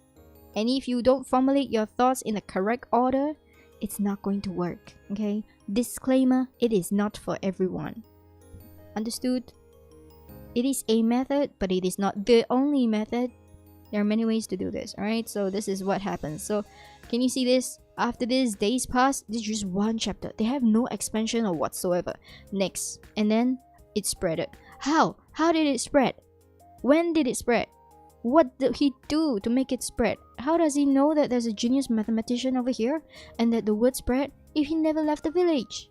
and if you don't formulate your thoughts in the correct order, it's not going to work. Okay, disclaimer, it is not for everyone. Understood? It is a method, but it is not the only method. There are many ways to do this. All right, so this is what happens. So can you see this? After this, days pass. This is just one chapter. They have no expansion or whatsoever. Next, and then it spreaded. How did it spread? When did it spread? What did he do to make it spread? How does he know that there's a genius mathematician over here and that the word spread if he never left the village?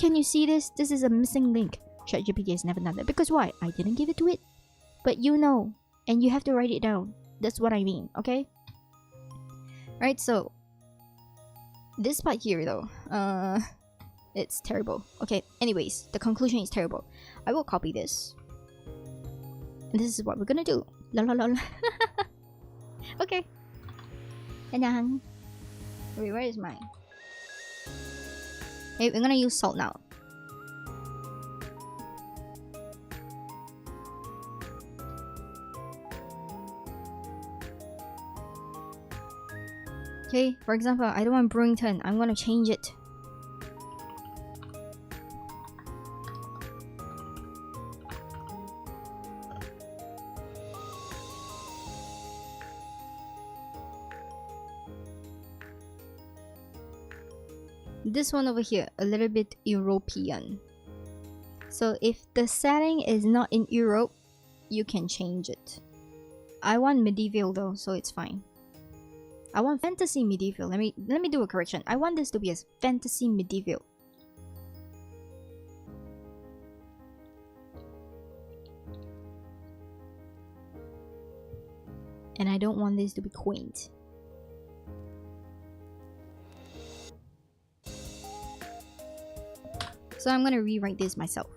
Can you see this? This is a missing link. ChatGPT has never done that. Because why? I didn't give it to it. But you know, and you have to write it down. That's what I mean, okay? Right, so this part here though, it's terrible. Okay, anyways, the conclusion is terrible. I will copy this. And this is what we're gonna do. Lol. Okay. Annyeong. Wait, where is mine? Hey, we're gonna use S.A.L.T now. Okay, for example, I don't want Brewington. I'm gonna change it. This one over here, a little bit European. So if the setting is not in Europe, you can change it. I want medieval though, so it's fine. I want fantasy medieval. Let me do a correction. I want this to be a fantasy medieval. And I don't want this to be quaint. So I'm gonna rewrite this myself.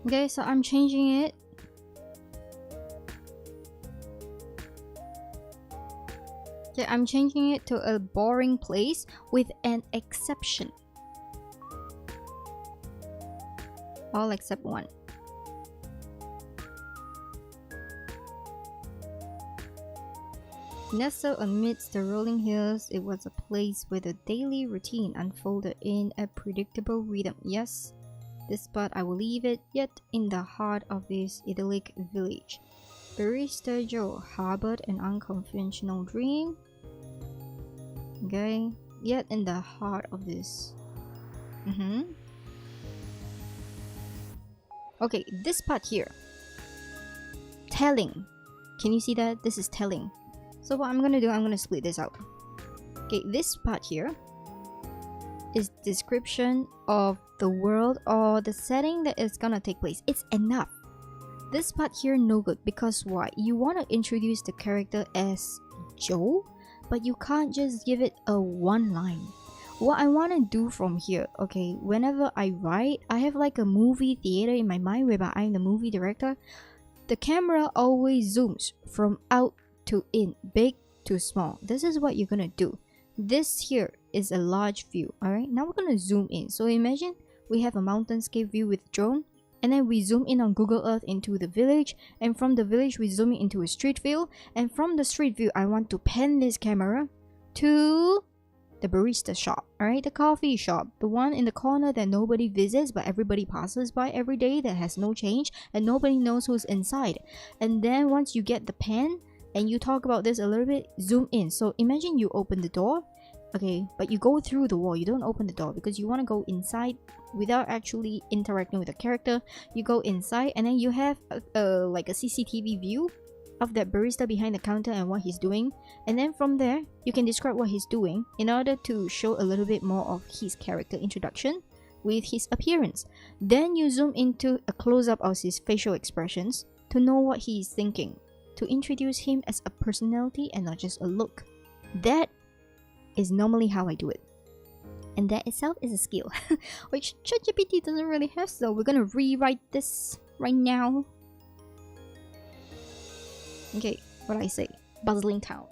Okay, so I'm changing it. Okay, I'm changing it to a boring place with an exception. All except one. Nestled amidst the rolling hills, it was a place where the daily routine unfolded in a predictable rhythm. Yes, this spot I will leave it, yet in the heart of this idyllic village. Barista Joe harbored an unconventional dream. Okay, yet in the heart of this. Okay, this part here. Telling. Can you see that? This is telling. So what I'm gonna do, I'm gonna split this out. Okay, this part here is description of the world or the setting that is gonna take place. It's enough. This part here no good because why? You want to introduce the character as Joe, but you can't just give it a one line. What I want to do from here, okay, whenever I write, I have like a movie theater in my mind whereby I'm the movie director. The camera always zooms from out to in, big to small. This is what you're gonna do. This here is a large view. Alright, now we're gonna zoom in. So imagine we have a mountainscape view with drone, and then we zoom in on Google Earth into the village, and from the village we zoom in into a street view, and from the street view I want to pan this camera to the barista shop, alright, the coffee shop, the one in the corner that nobody visits but everybody passes by every day, that has no change and nobody knows who's inside. And then once you get the pen and you talk about this a little bit, zoom in. So imagine you open the door, okay, but you go through the wall, you don't open the door because you want to go inside without actually interacting with the character. You go inside and then you have like a CCTV view of that barista behind the counter and what he's doing, and then from there you can describe what he's doing in order to show a little bit more of his character introduction with his appearance. Then you zoom into a close-up of his facial expressions to know what he is thinking, to introduce him as a personality and not just a look. That is normally how I do it, and that itself is a skill which ChatGPT doesn't really have, so we're gonna rewrite this right now. Okay, what I say? Bustling town.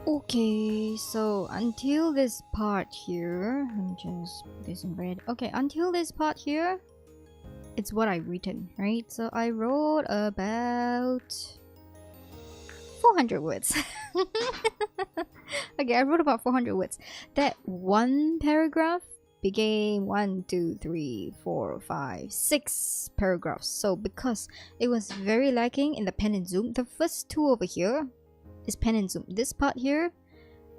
Okay, so until this part here, I'm just put this in red. Okay, until this part here, it's what I've written, right? So I wrote about 400 words. Okay, I wrote about 400 words. That one paragraph became 1, 2, 3, 4, 5, 6 paragraphs. So because it was very lacking in the pen and zoom, the first two over here is pen and zoom. This part here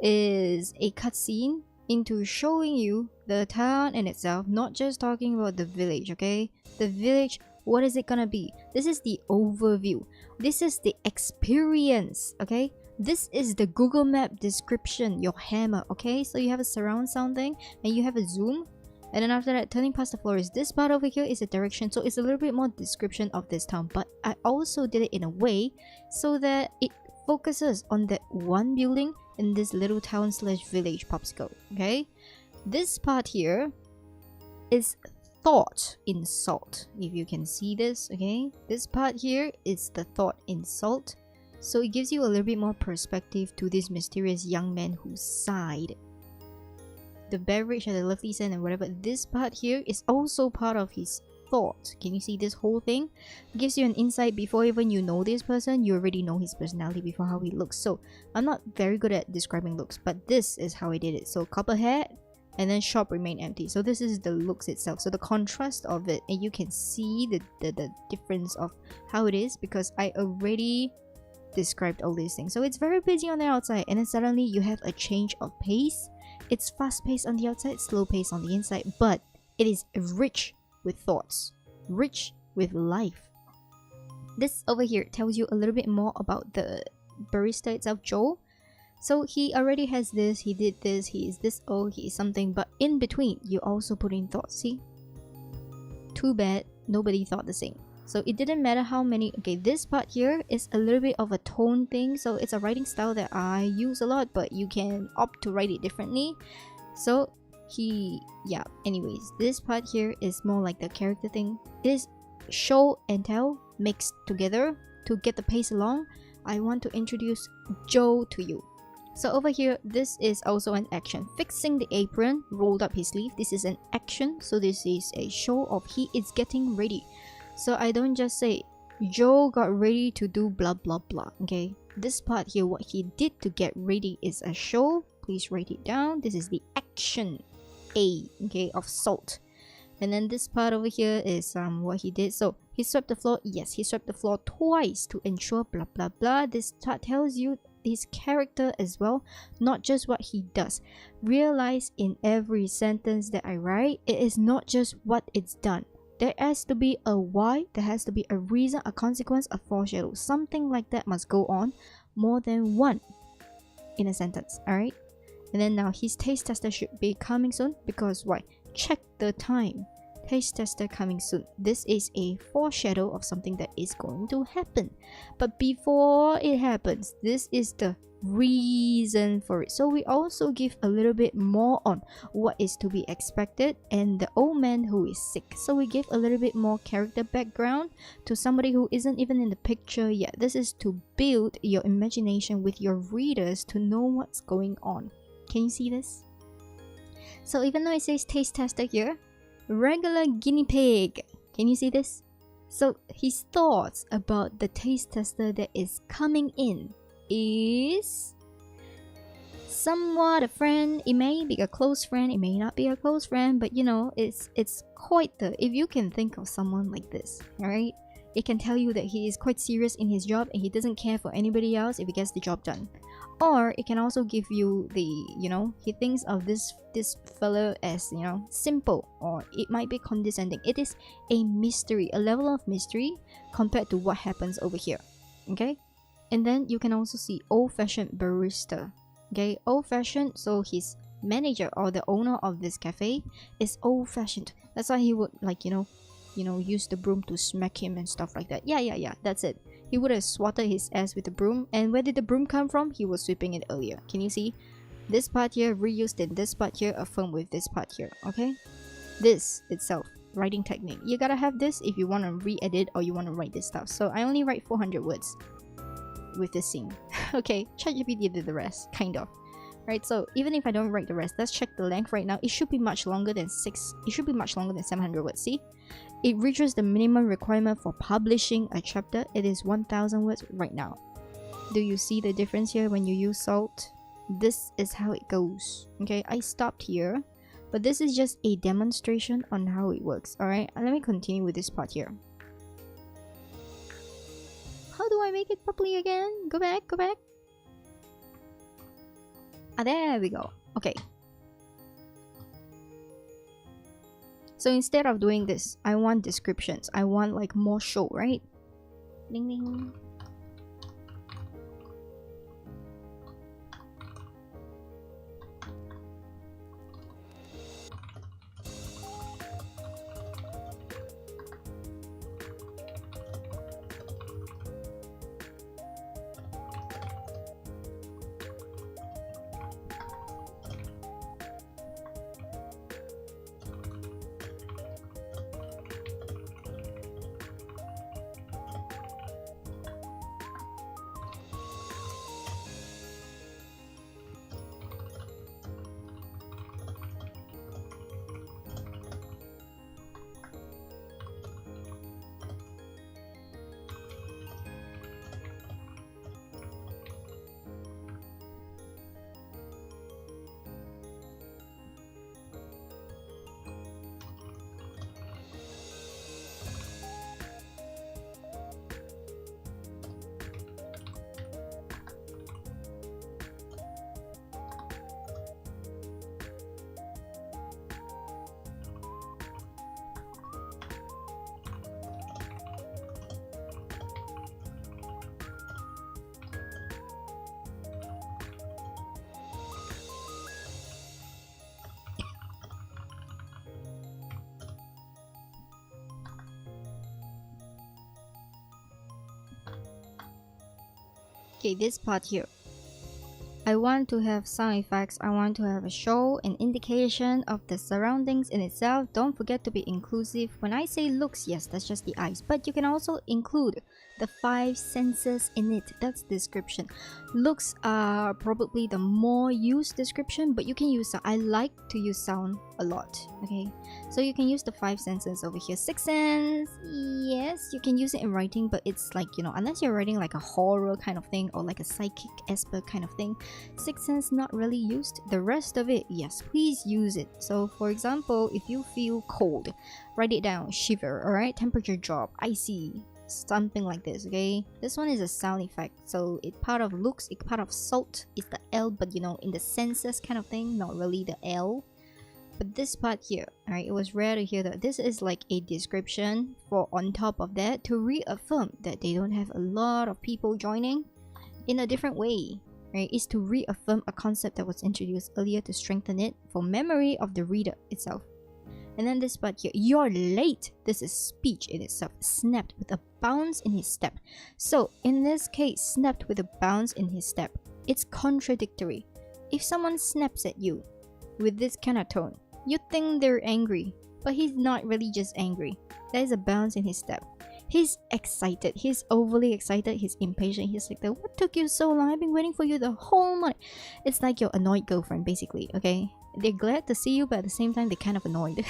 is a cutscene into showing you the town in itself, not just talking about the village, okay? The village, what is it gonna be? This is the overview. This is the experience, okay? This is the Google Map description, your hammer, okay? So you have a surround sound thing, and you have a zoom, and then after that, turning past the florist. This part over here is a direction, so it's a little bit more description of this town, but I also did it in a way so that it focuses on that one building in this little town slash village popsicle, okay? This part here is thought in S.A.L.T, if you can see this, okay? This part here is the thought in S.A.L.T, so it gives you a little bit more perspective to this mysterious young man who sighed. The beverage had a lovely scent and whatever. This part here is also part of his thought. Can you see this whole thing? It gives you an insight before even you know this person. You already know his personality before how he looks. So I'm not very good at describing looks, but this is how I did it. So copper hat, and then shop remain empty. So this is the looks itself. So the contrast of it, and you can see the difference of how it is because I already described all these things. So it's very busy on the outside, and then suddenly you have a change of pace. It's fast paced on the outside, slow paced on the inside, but it is rich with thoughts, rich with life. This over here tells you a little bit more about the barista itself, Joe. So he already has this, he did this, he is this, oh, he is something, but in between, you also put in thoughts, see? Too bad, nobody thought the same. So it didn't matter how many, okay, this part here is a little bit of a tone thing, so it's a writing style that I use a lot, but you can opt to write it differently. So yeah, anyways, this part here is more like the character thing. It is show and tell mixed together to get the pace along. I want to introduce Joe to you. So over here, this is also an action. Fixing the apron, rolled up his sleeve. This is an action, so this is a show of he is getting ready. So I don't just say Joe got ready to do blah blah blah, okay? This part here, what he did to get ready is a show. Please write it down. This is the action A, okay, of S.A.L.T. And then this part over here is what he did. So he swept the floor. Yes, he swept the floor twice to ensure blah blah blah. This part tells you his character as well, not just what he does. Realize in every sentence that I write, it is not just what it's done. There has to be a why, there has to be a reason, a consequence, a foreshadow. Something like that must go on, more than one in a sentence, alright? And then now his taste tester should be coming soon, because why? Check the time. Taste tester coming soon. This is a foreshadow of something that is going to happen. But before it happens, this is the reason for it. So we also give a little bit more on what is to be expected and the old man who is sick. So we give a little bit more character background to somebody who isn't even in the picture yet. This is to build your imagination with your readers to know what's going on. Can you see this? So even though it says taste tester here, regular guinea pig. Can you see this? So his thoughts about the taste tester that is coming in is somewhat a friend. It may be a close friend, it may not be a close friend, but you know, it's quite the, if you can think of someone like this, alright, it can tell you that he is quite serious in his job and he doesn't care for anybody else if he gets the job done. Or it can also give you the, you know, he thinks of this fellow as, you know, simple, or it might be condescending. It is a mystery, a level of mystery compared to what happens over here, okay? And then you can also see old-fashioned barista, okay? Old-fashioned, so his manager or the owner of this cafe is old-fashioned. That's why he would, like, you know, use the broom to smack him and stuff like that. Yeah, that's it. He would have swatted his ass with the broom. And where did the broom come from? He was sweeping it earlier. Can you see? This part here reused in this part here, affirmed with this part here, okay? This itself, writing technique. You gotta have this if you want to re-edit or you want to write this stuff. So I only write 400 words. with this scene. Okay, ChatGPT did the rest, kind of. Right, so even if I don't write the rest, let's check the length right now. It should be much longer than 700 words. See, it reaches the minimum requirement for publishing a chapter. It is 1000 words right now. Do you see the difference here when you use S.A.L.T? This is how it goes. Okay, I stopped here, but this is just a demonstration on how it works. All right, let me continue with this part here. How do I make it properly again? Go back, go back. Ah, there we go. Okay. So instead of doing this, I want descriptions. I want like more show, right? Ding ding. Okay, this part here. I want to have sound effects. I want to have a show, an indication of the surroundings in itself. Don't forget to be inclusive. When I say looks, yes, that's just the eyes, but you can also include the 5 senses in it. That's description. Looks are probably the more used description, but you can use sound. I like to use sound a lot. Okay, so you can use the 5 senses over here. 6 sense, yes, you can use it in writing, but it's like, you know, unless you're writing like a horror kind of thing or like a psychic esper kind of thing, 6 sense not really used. The rest of it, yes, please use it. So for example, if you feel cold, write it down. Shiver. All right, temperature drop, icy, something like this. Okay, this one is a sound effect, so it part of looks, it part of S.A.L.T is the L, but you know, in the senses kind of thing, not really the L. But this part here, alright, it was rare to hear that. This is like a description for on top of that to reaffirm that they don't have a lot of people joining in a different way. Right, is to reaffirm a concept that was introduced earlier to strengthen it for memory of the reader itself. And then this part here, you're late. This is speech in itself. Snapped with a bounce in his step. So in this case, snapped with a bounce in his step. It's contradictory. If someone snaps at you with this kind of tone, you think they're angry, but he's not really just angry. There's a bounce in his step. He's excited. He's overly excited. He's impatient. He's like, what took you so long? I've been waiting for you the whole night. It's like your annoyed girlfriend, basically, okay? They're glad to see you, but at the same time, they're kind of annoyed.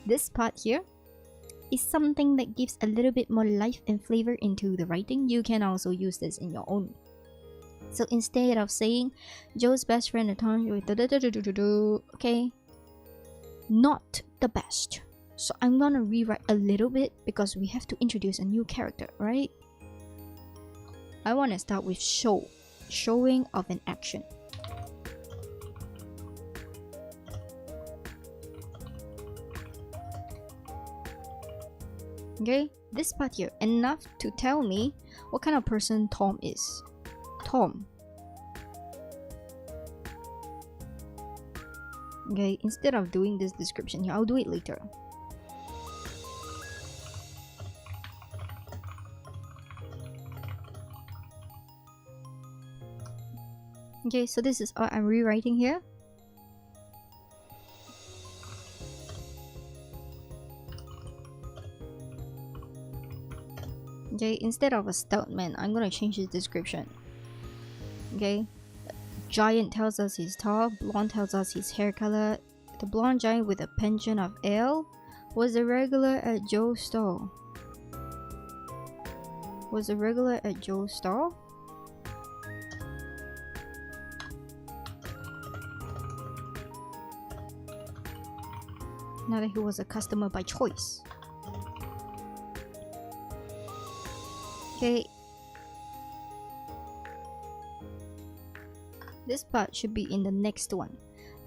This part here is something that gives a little bit more life and flavor into the writing. You can also use this in your own. So instead of saying Joe's best friend at home, okay, not the best. So I'm gonna rewrite a little bit because we have to introduce a new character, right? I want to start with show, showing of an action. Okay, this part here, enough to tell me what kind of person Tom is. Tom. Okay, instead of doing this description here, I'll do it later. Okay, so this is what I'm rewriting here. Okay, instead of a stout man, I'm gonna change his description. Okay, giant tells us he's tall, blonde tells us his hair color. The blonde giant with a penchant of ale was a regular at Joe's stall. Was a regular at Joe's stall? Not that he was a customer by choice. Okay. This part should be in the next one.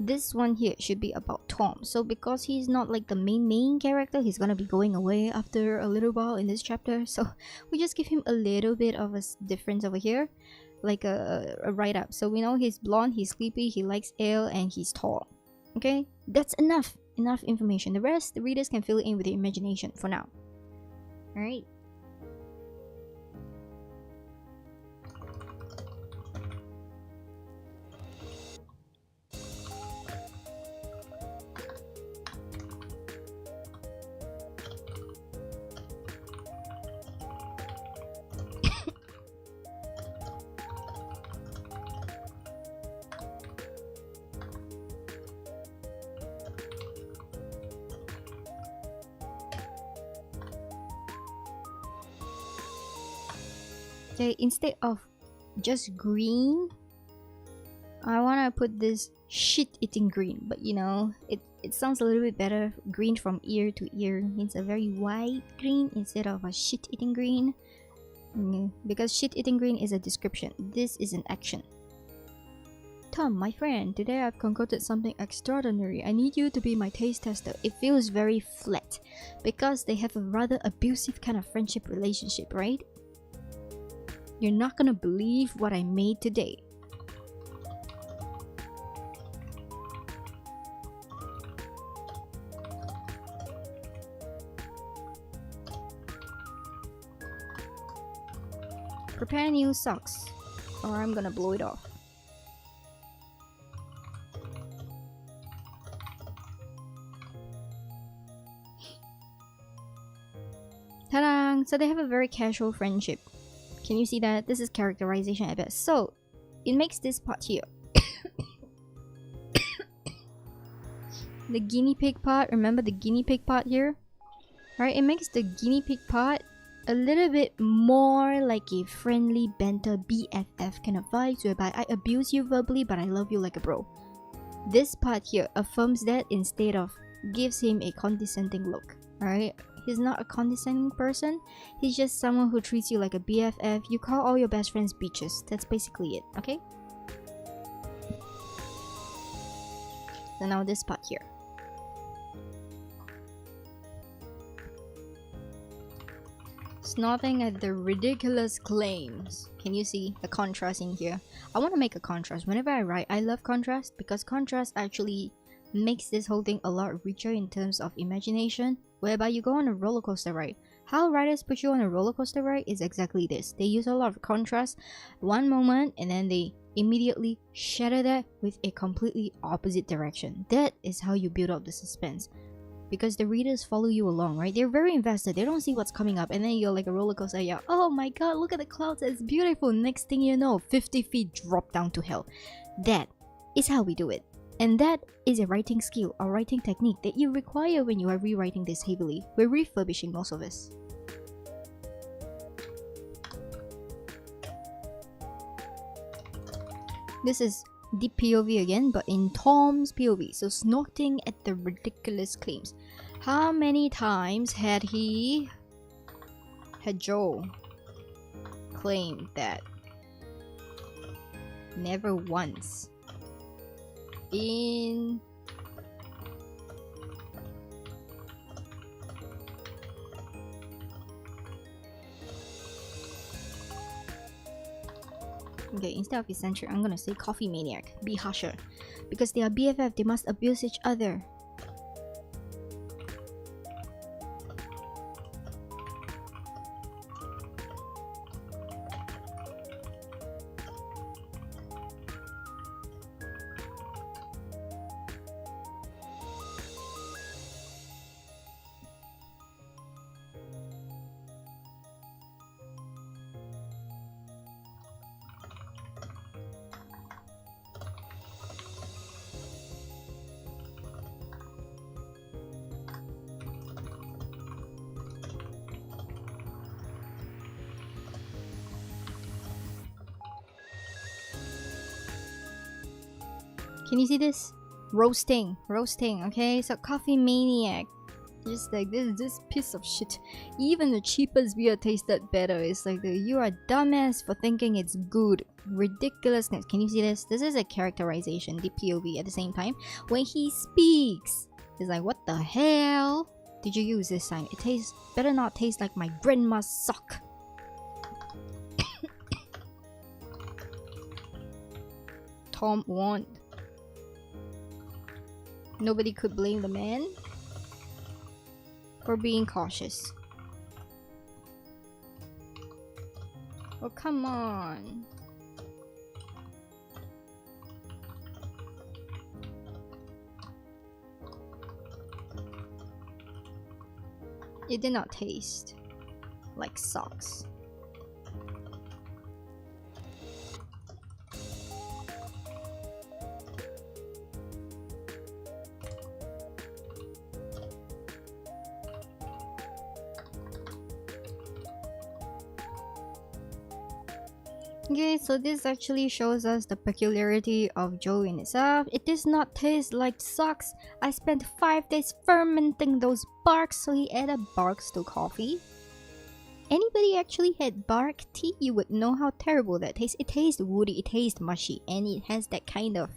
This one here should be about Tom. So because he's not like the main character, he's gonna be going away after a little while in this chapter. So we just give him a little bit of a difference over here. Like a write-up. So we know he's blonde, he's sleepy, he likes ale, and he's tall. Okay? That's enough. Enough information. The rest, the readers can fill it in with their imagination for now. Alright? Okay, instead of just green, I wanna put this shit-eating green, but you know, it sounds a little bit better. Green from ear to ear means a very white green instead of a shit-eating green. Because shit-eating green is a description. This is an action. Tom, my friend, today I've concocted something extraordinary. I need you to be my taste tester. It feels very flat because they have a rather abusive kind of friendship relationship, right? You're not gonna believe what I made today. Prepare new socks, or I'm gonna blow it off. Ta-da! So they have a very casual friendship. Can you see that? This is characterization at best. So, it makes this part here. The guinea pig part, remember the guinea pig part here? Right, it makes the guinea pig part a little bit more like a friendly banter BFF kind of vibes, whereby I abuse you verbally but I love you like a bro. This part here affirms that instead of gives him a condescending look. Alright? He's not a condescending person. He's just someone who treats you like a BFF. You call all your best friends beaches. That's basically it, okay? So now this part here. Snorting at the ridiculous claims. Can you see the contrast in here? I want to make a contrast. Whenever I write, I love contrast because contrast actually makes this whole thing a lot richer in terms of imagination, whereby you go on a roller coaster ride. How writers put you on a roller coaster ride is exactly this. They use a lot of contrast one moment and then they immediately shatter that with a completely opposite direction. That is how you build up the suspense. Because the readers follow you along, right? They're very invested. They don't see what's coming up. And then you're like a roller coaster. You're, oh my god, look at the clouds. It's beautiful. Next thing you know, 50 feet drop down to hell. That is how we do it. And that is a writing skill or writing technique that you require when you are rewriting this heavily. We're refurbishing most of this. This is deep POV again, but in Tom's POV. So snorting at the ridiculous claims. How many times had Joe claimed that? Never once. In okay, instead of eccentric, I'm gonna say coffee maniac. Be harsher. Because they are BFF, they must abuse each other. Can you see this? Roasting, okay? So coffee maniac. Just like this piece of shit. Even the cheapest beer tasted better. It's like you are a dumbass for thinking it's good. Ridiculousness. Can you see this? This is a characterization, the POV at the same time. When he speaks, it's like, what the hell did you use this time? It tastes better not taste like my grandma's sock. Tom won. Nobody could blame the man for being cautious. Oh, come on. It did not taste like socks. Okay, so this actually shows us the peculiarity of Joe in itself. It does not taste like socks. I spent 5 days fermenting those barks, so he added barks to coffee. Anybody actually had bark tea, you would know how terrible that tastes. It tastes woody, it tastes mushy, and it has that kind of...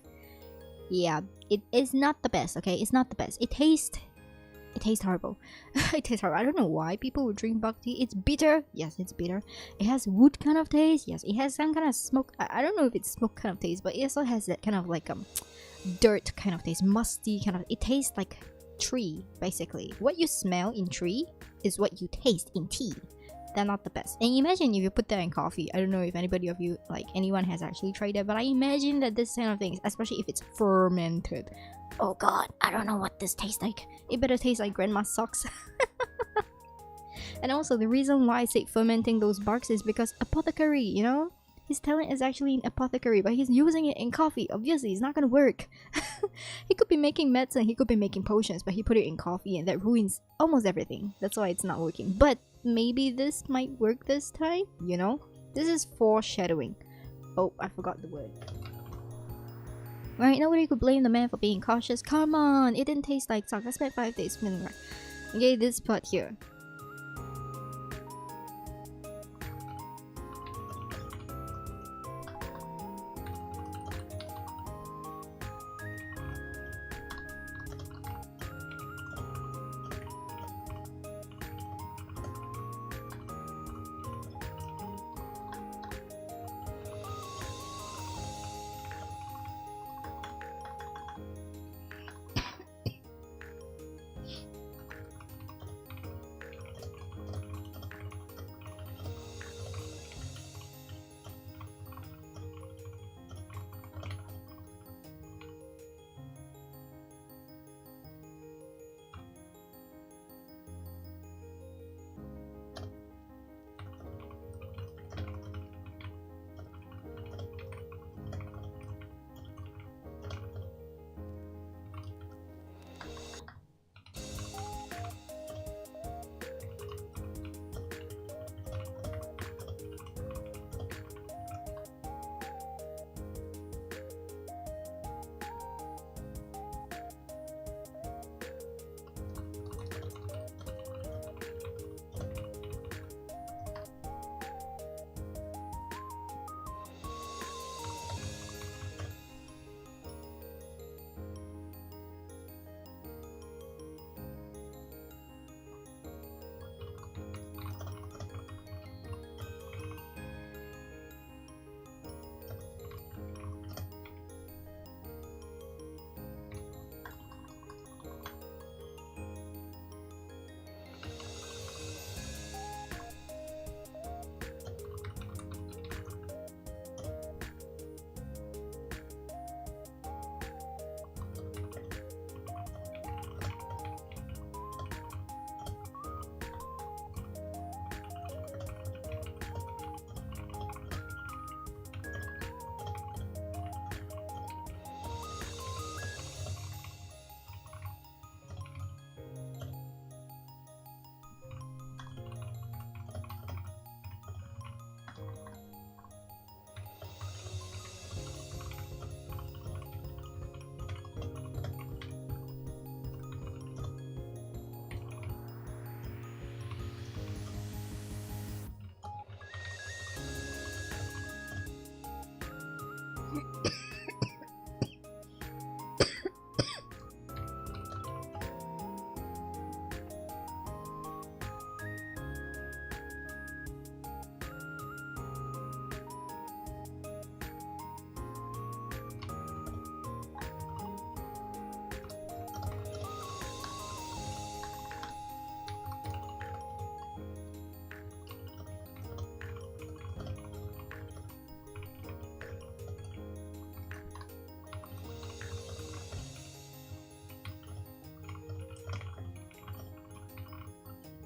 Yeah, it is not the best, okay? It's not the best. It tastes horrible. It tastes horrible. I don't know why people would drink bark tea. It's bitter. Yes, it's bitter. It has wood kind of taste. Yes, it has some kind of smoke. I don't know if it's smoke kind of taste, but it also has that kind of like dirt kind of taste, musty kind of. It tastes like tree, basically. What you smell in tree is what you taste in tea. They're not the best. And imagine if you put that in coffee. I don't know if anybody of you, like anyone has actually tried that, but I imagine that this kind of things, especially if it's fermented. Oh god, I don't know what this tastes like. It better taste like grandma's socks. And also the reason why I say fermenting those barks is because apothecary, you know? His talent is actually in apothecary, but he's using it in coffee. Obviously, it's not gonna work. He could be making medicine, he could be making potions, but he put it in coffee and that ruins almost everything. That's why it's not working. But maybe this might work this time, you know? This is foreshadowing. Oh, I forgot the word. Right, nobody could blame the man for being cautious. Come on, it didn't taste like socks. I spent 5 days feeling right. Okay, this part here.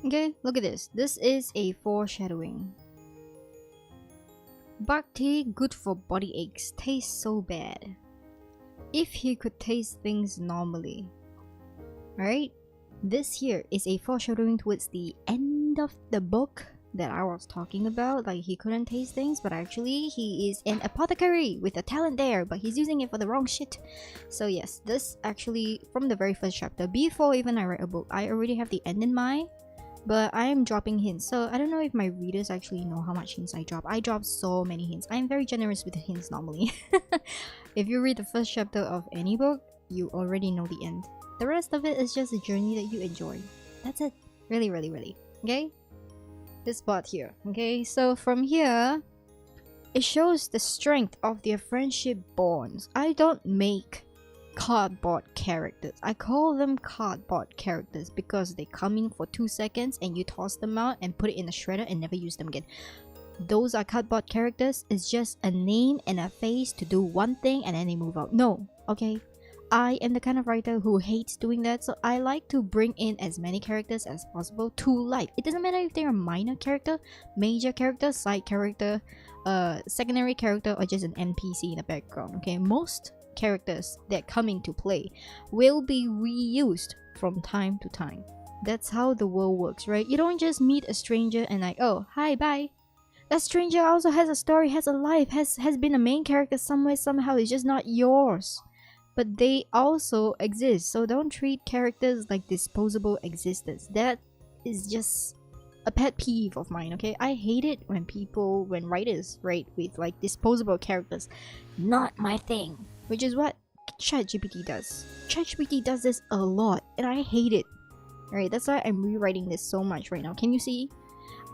Okay, look at this. This is a foreshadowing. Bhakti, good for body aches, tastes so bad. If he could taste things normally. Right? This here is a foreshadowing towards the end of the book that I was talking about. Like, he couldn't taste things, but actually he is an apothecary with a talent there, but he's using it for the wrong shit. So yes, this actually, from the very first chapter, before even I write a book, I already have the end in mind. But I am dropping hints, so I don't know if my readers actually know how much hints I drop. I drop so many hints. I'm very generous with the hints normally. If you read the first chapter of any book, you already know the end. The rest of it is just a journey that you enjoy. That's it. Really, really, really. Okay? This part here. Okay, so from here, it shows the strength of their friendship bonds. I don't make cardboard characters. I call them cardboard characters because they come in for 2 seconds and you toss them out and put it in a shredder and never use them again. Those are cardboard characters. It's just a name and a face to do one thing and then they move out. No, okay? I am the kind of writer who hates doing that, so I like to bring in as many characters as possible to life. It doesn't matter if they're a minor character, major character, side character, secondary character, or just an NPC in the background, okay? Most characters that come into play will be reused from time to time. That's how the world works, right? You don't just meet a stranger and like, oh, hi, bye. That stranger also has a story, has a life, has been a main character somewhere, somehow. It's just not yours. But they also exist, so don't treat characters like disposable existence. That is just a pet peeve of mine, okay? I hate it when writers write with like disposable characters. Not my thing. Which is what ChatGPT does. ChatGPT does this a lot, and I hate it. Alright, that's why I'm rewriting this so much right now. Can you see?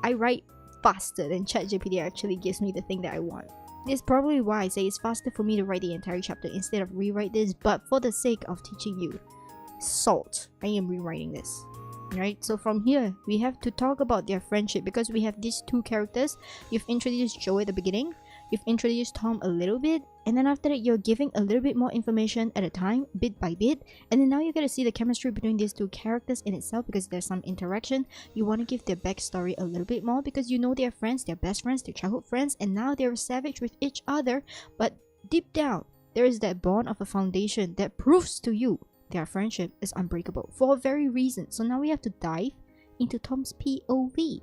I write faster than ChatGPT actually gives me the thing that I want. This is probably why I say it's faster for me to write the entire chapter instead of rewrite this, but for the sake of teaching you S.A.L.T, I am rewriting this. Right, so from here we have to talk about their friendship because we have these two characters. You've introduced Joe at the beginning, you've introduced Tom a little bit, and then after that you're giving a little bit more information at a time, bit by bit, and then now you get to see the chemistry between these two characters in itself because there's some interaction. You want to give their backstory a little bit more because you know they're friends, they're best friends, they're childhood friends, and now they're savage with each other, but deep down there is that bond of a foundation that proves to you their friendship is unbreakable for a very reason. So now we have to dive into Tom's POV.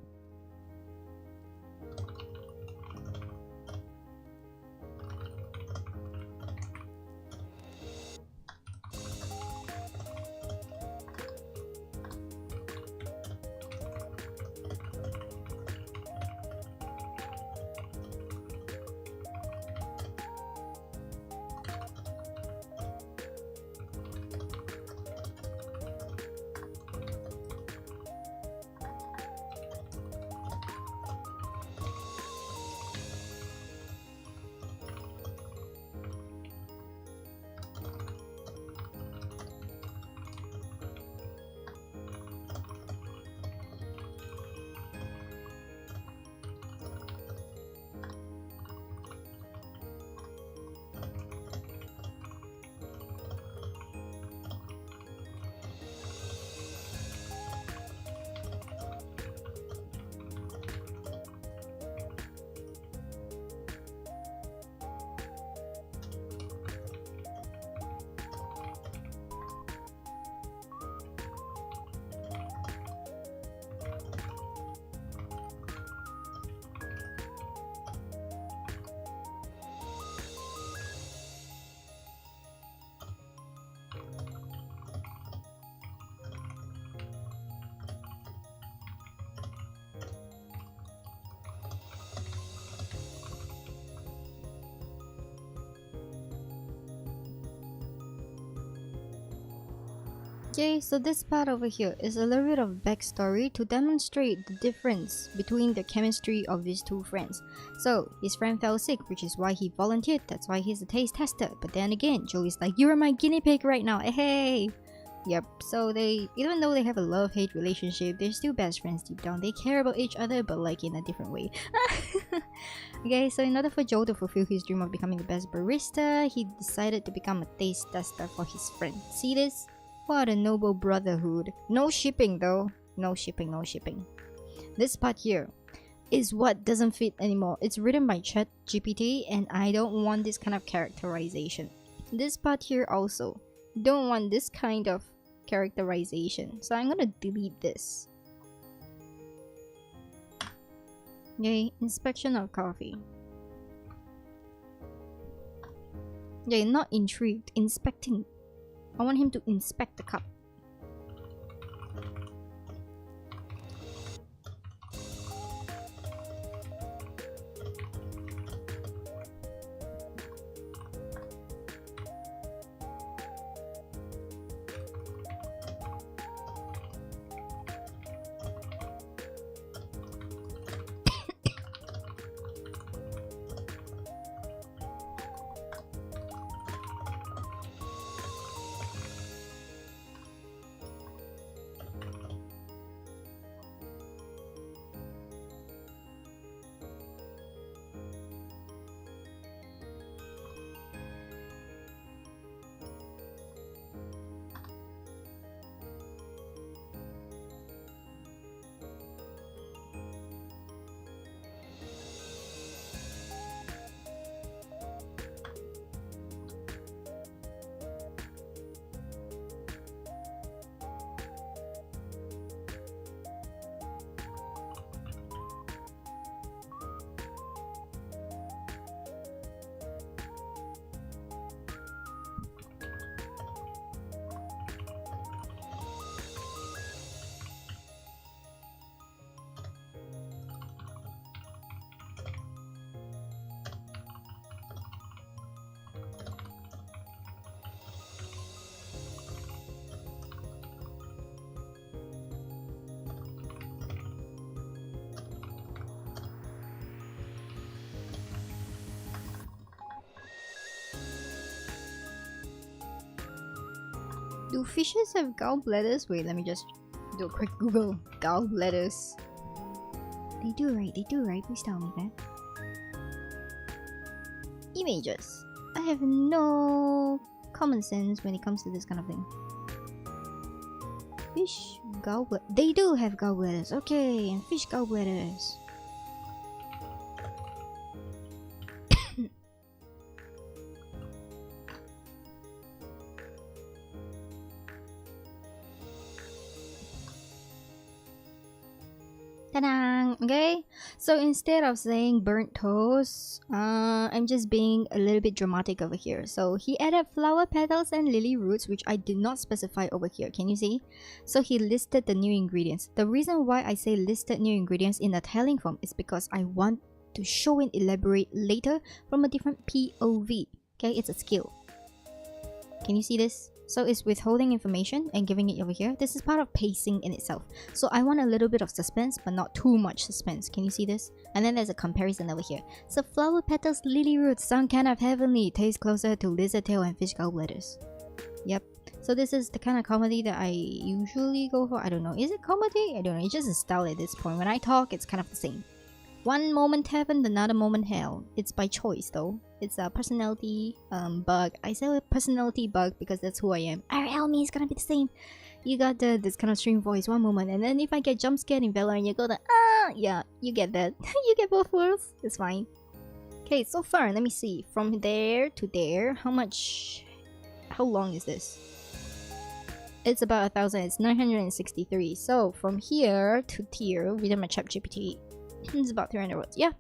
Okay, so this part over here is a little bit of backstory to demonstrate the difference between the chemistry of these two friends. So, his friend fell sick, which is why he volunteered, that's why he's a taste tester. But then again, Joey's like, you're my guinea pig right now, hey! Yep, so they, even though they have a love-hate relationship, they're still best friends deep down. They care about each other, but like in a different way. Okay, so in order for Joe to fulfill his dream of becoming the best barista, he decided to become a taste tester for his friend. See this? What a noble brotherhood. No shipping though. No shipping, no shipping. This part here is what doesn't fit anymore. It's written by ChatGPT and I don't want this kind of characterization. This part here also don't want this kind of characterization. So I'm gonna delete this. Okay, inspection of coffee. Okay, not intrigued, inspecting. I want him to inspect the cup. Do fishes have gallbladders? Wait, let me just do a quick Google. Gallbladders. They do, right? They do, right? Please tell me that. Images. I have no common sense when it comes to this kind of thing. Fish gallbladders. They do have gallbladders. Okay, and fish gallbladders. Ta-da! Okay, so instead of saying burnt toast, I'm just being a little bit dramatic over here. So he added flower petals and lily roots, which I did not specify over here. Can you see? So he listed the new ingredients. The reason why I say listed new ingredients in a telling form is because I want to show and elaborate later from a different POV. Okay, it's a skill. Can you see this? So it's withholding information and giving it over here. This is part of pacing in itself. So I want a little bit of suspense, but not too much suspense. Can you see this? And then there's a comparison over here. So flower petals, lily roots sound kind of heavenly. Taste closer to lizard tail and fish gallbladders. Yep. So this is the kind of comedy that I usually go for. I don't know. Is it comedy? I don't know. It's just a style at this point. When I talk, it's kind of the same. One moment heaven, another moment hell. It's by choice though. It's a personality bug. I say a personality bug because that's who I am. RL me is gonna be the same. You got this kind of stream voice one moment, and then if I get jump scared in Valorant, you go the yeah, you get that. You get both worlds. It's fine. Okay, so far, let me see. From there to there, how long is this? It's about 1,000. It's 963. So from here to here, within my ChatGPT, it's about 300 words. Yeah,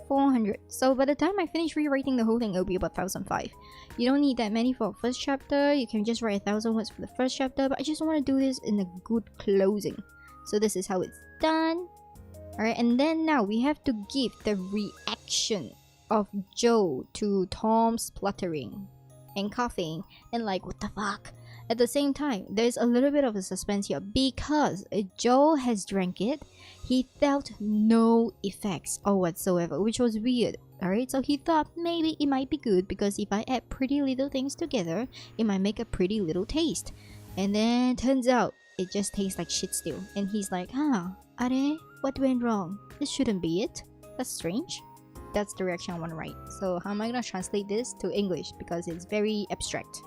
400. So by the time I finish rewriting the whole thing, it'll be about 1,005. You don't need that many for a first chapter. You can just write 1,000 words for the first chapter, but I just want to do this in a good closing. So this is how it's done. Alright, and then now we have to give the reaction of Joe to Tom spluttering and coughing and like, what the fuck? At the same time, there's a little bit of a suspense here because Joe has drank it. He felt no effects or whatsoever, which was weird. Alright, so he thought maybe it might be good because if I add pretty little things together, it might make a pretty little taste. And then turns out it just tastes like shit still. And he's like, Are, what went wrong? This shouldn't be it. That's strange. That's the reaction I want to write. So how am I gonna translate this to English because it's very abstract?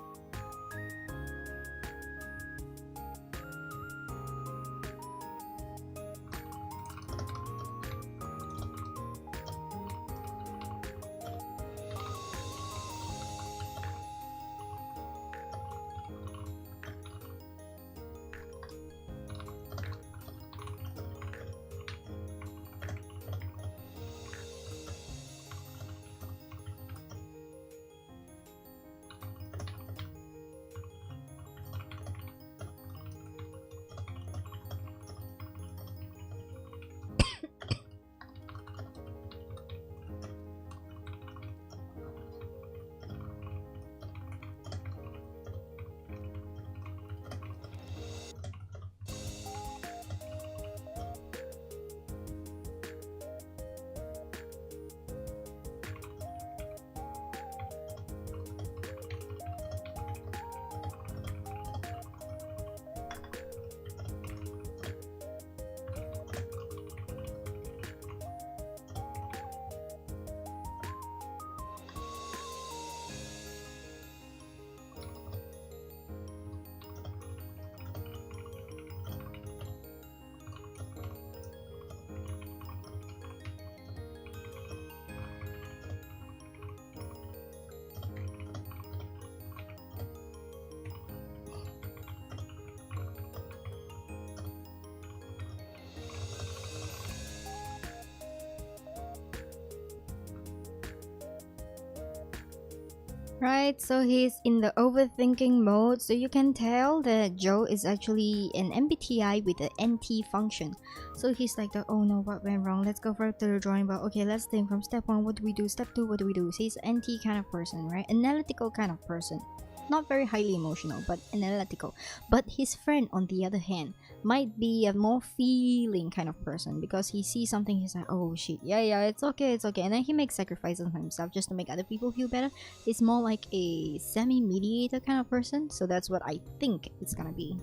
Right, so he's in the overthinking mode, so you can tell that Joe is actually an MBTI with the NT function. So he's like, oh no, what went wrong? Let's go back to the drawing board. Okay, let's think from step 1, what do we do? Step 2, what do we do? So he's an NT kind of person, right? Analytical kind of person. Not very highly emotional, but analytical. But his friend, on the other hand, might be a more feeling kind of person because he sees something, he's like, oh shit, yeah, it's okay, and then he makes sacrifices for himself just to make other people feel better. It's more like a semi-mediator kind of person, so that's what I think it's gonna be.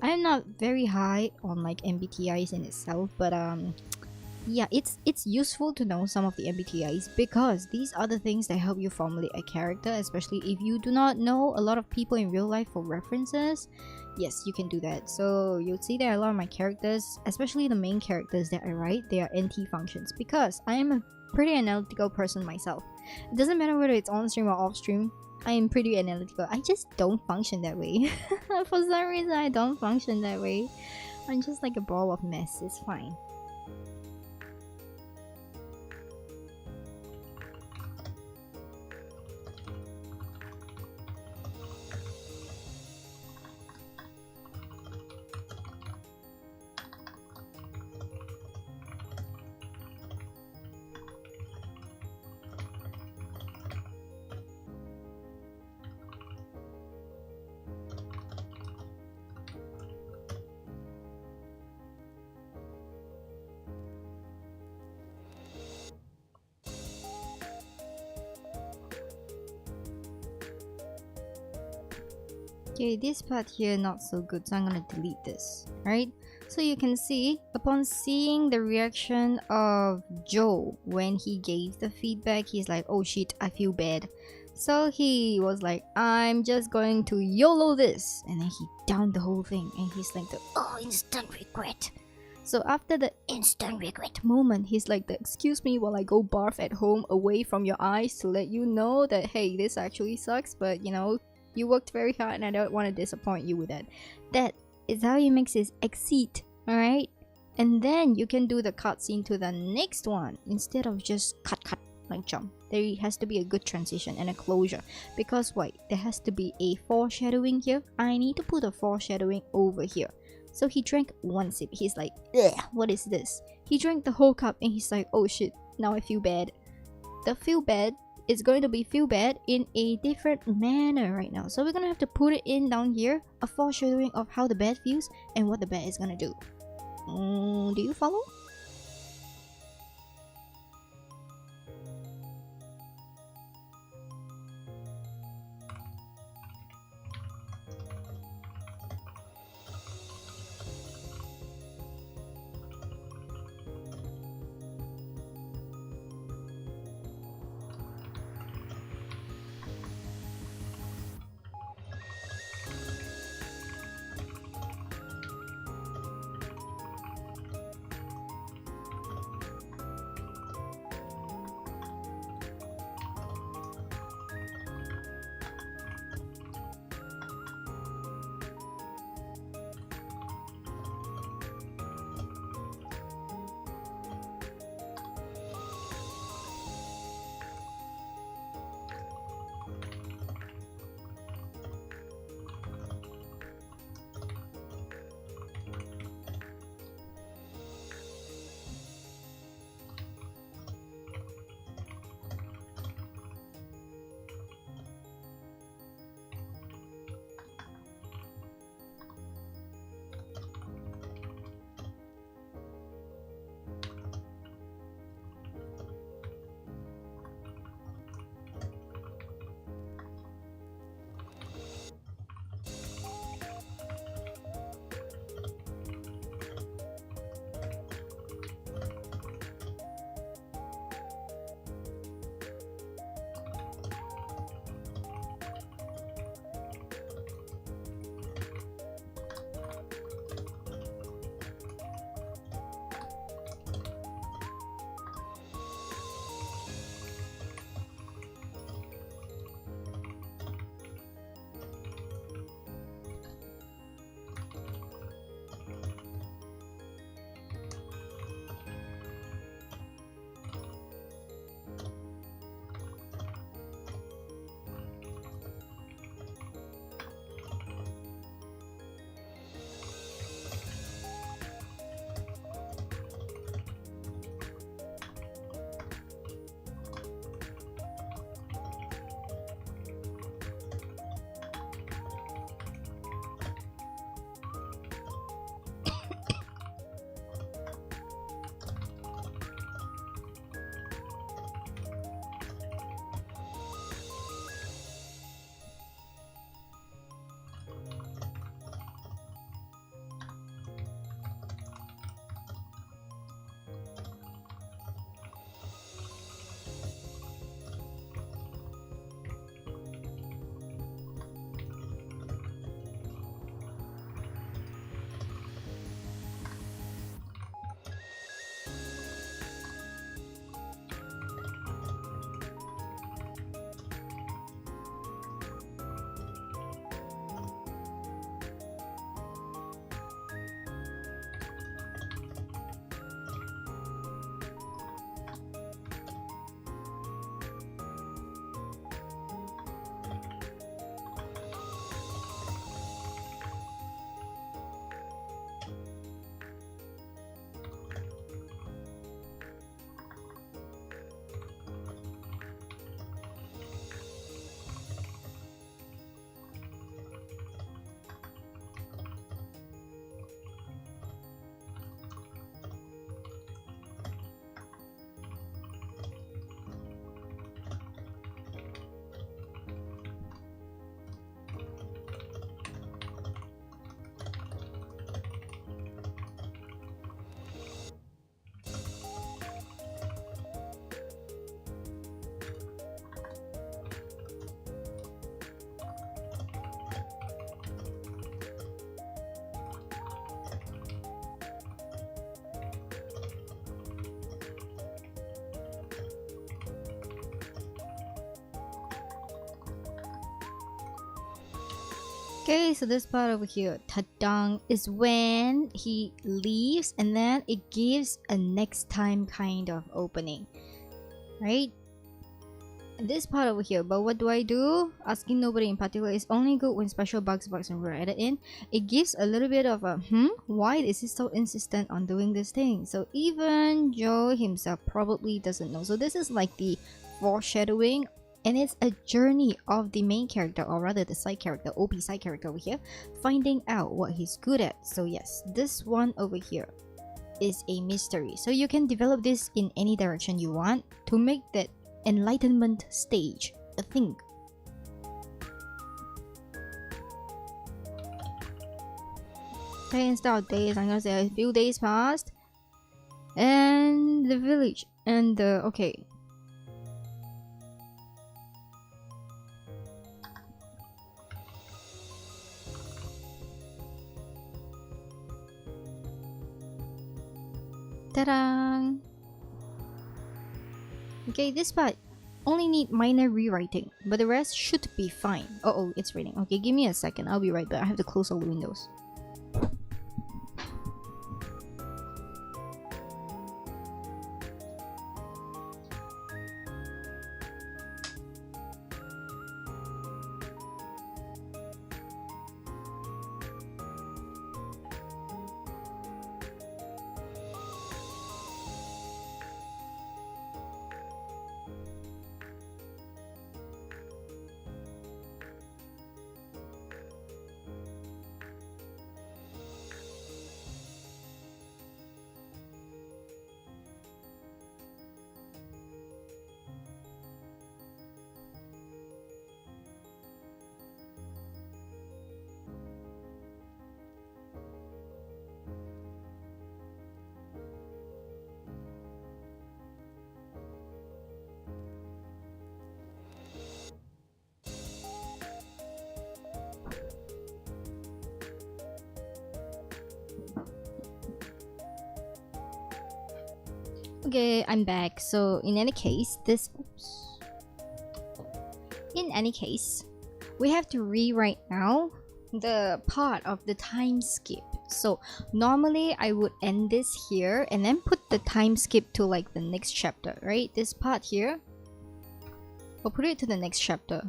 I'm not very high on like MBTIs in itself, but yeah, it's useful to know some of the MBTIs because these are the things that help you formulate a character, especially if you do not know a lot of people in real life for references. Yes, you can do that. So you'll see that a lot of my characters, especially the main characters that I write, they are NT functions because I am a pretty analytical person myself. It doesn't matter whether it's on stream or off stream, I am pretty analytical. I just don't function that way. For some reason, I don't function that way. I'm just like a ball of mess. It's fine. Okay, this part here not so good, so I'm gonna delete this, right? So you can see, upon seeing the reaction of Joe when he gave the feedback, he's like, oh shit, I feel bad. So he was like, I'm just going to YOLO this, and then he downed the whole thing, and he's like, instant regret. So after the instant regret moment, he's like, excuse me while I go barf at home away from your eyes to let you know that, hey, this actually sucks, but you know, you worked very hard and I don't want to disappoint you with that. That is how he makes his exit, alright? And then you can do the cutscene to the next one instead of just cut, like jump. There has to be a good transition and a closure. Because why? There has to be a foreshadowing here. I need to put a foreshadowing over here. So he drank one sip. He's like, ugh, what is this? He drank the whole cup and he's like, oh shit, now I feel bad. The feel bad it's going to be feel bad in a different manner right now. So we're gonna have to put it in down here, a foreshadowing of how the bad feels and what the bad is gonna do. Do you follow? Okay, so this part over here, tadang, is when he leaves and then it gives a next time kind of opening, right? This part over here, but what do I do? Asking nobody in particular is only good when special bugs and were added in. It gives a little bit of a why is he so insistent on doing this thing? So even Joe himself probably doesn't know. So this is like the foreshadowing, and it's a journey of the main character, or rather the side character, OP side character over here, finding out what he's good at. So yes, this one over here is a mystery. So you can develop this in any direction you want to make that enlightenment stage a thing. Okay, instead of days, I'm gonna say a few days passed. And the village and the okay. Ta-da! Okay, this part only need minor rewriting, but the rest should be fine. Uh-oh, it's raining. Okay, give me a second. I'll be right back. I have to close all the windows. Okay, I'm back. So in any case, we have to rewrite now the part of the time skip. So normally I would end this here and then put the time skip to like the next chapter, right? This part here, we'll put it to the next chapter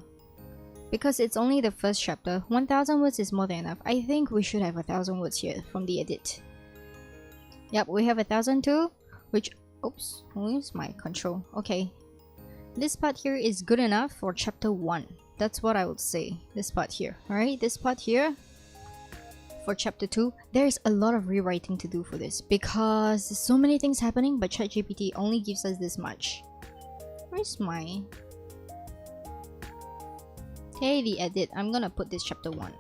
because it's only the first chapter. 1000 words is more than enough. I think we should have 1000 words here from the edit. Yep, we have 1002, which oops, where's my control? Okay, this part here is good enough for chapter 1. That's what I would say. This part here, alright? This part here for chapter 2. There's a lot of rewriting to do for this because there's so many things happening, but ChatGPT only gives us this much. Where's my... Hey, the edit. I'm gonna put this chapter 1.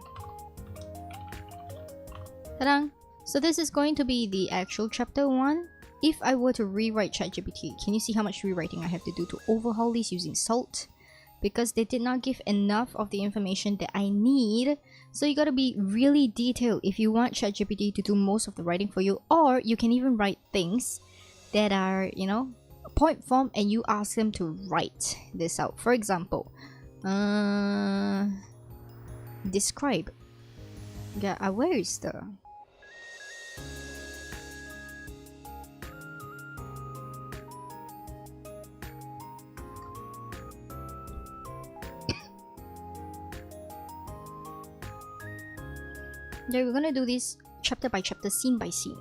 Ta-da! So this is going to be the actual chapter 1. If I were to rewrite ChatGPT, can you see how much rewriting I have to do to overhaul this using S.A.L.T? Because they did not give enough of the information that I need. So you gotta be really detailed if you want ChatGPT to do most of the writing for you. Or you can even write things that are, you know, point form and you ask them to write this out. For example, describe. Yeah, where is the... Yeah, we're gonna do this chapter by chapter, scene by scene.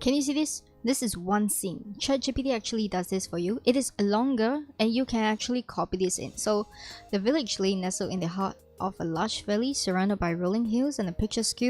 Can you see this? This is one scene. ChatGPT actually does this for you. It is longer and you can actually copy this in. So the village lay nestled in the heart of a large valley surrounded by rolling hills and a picturesque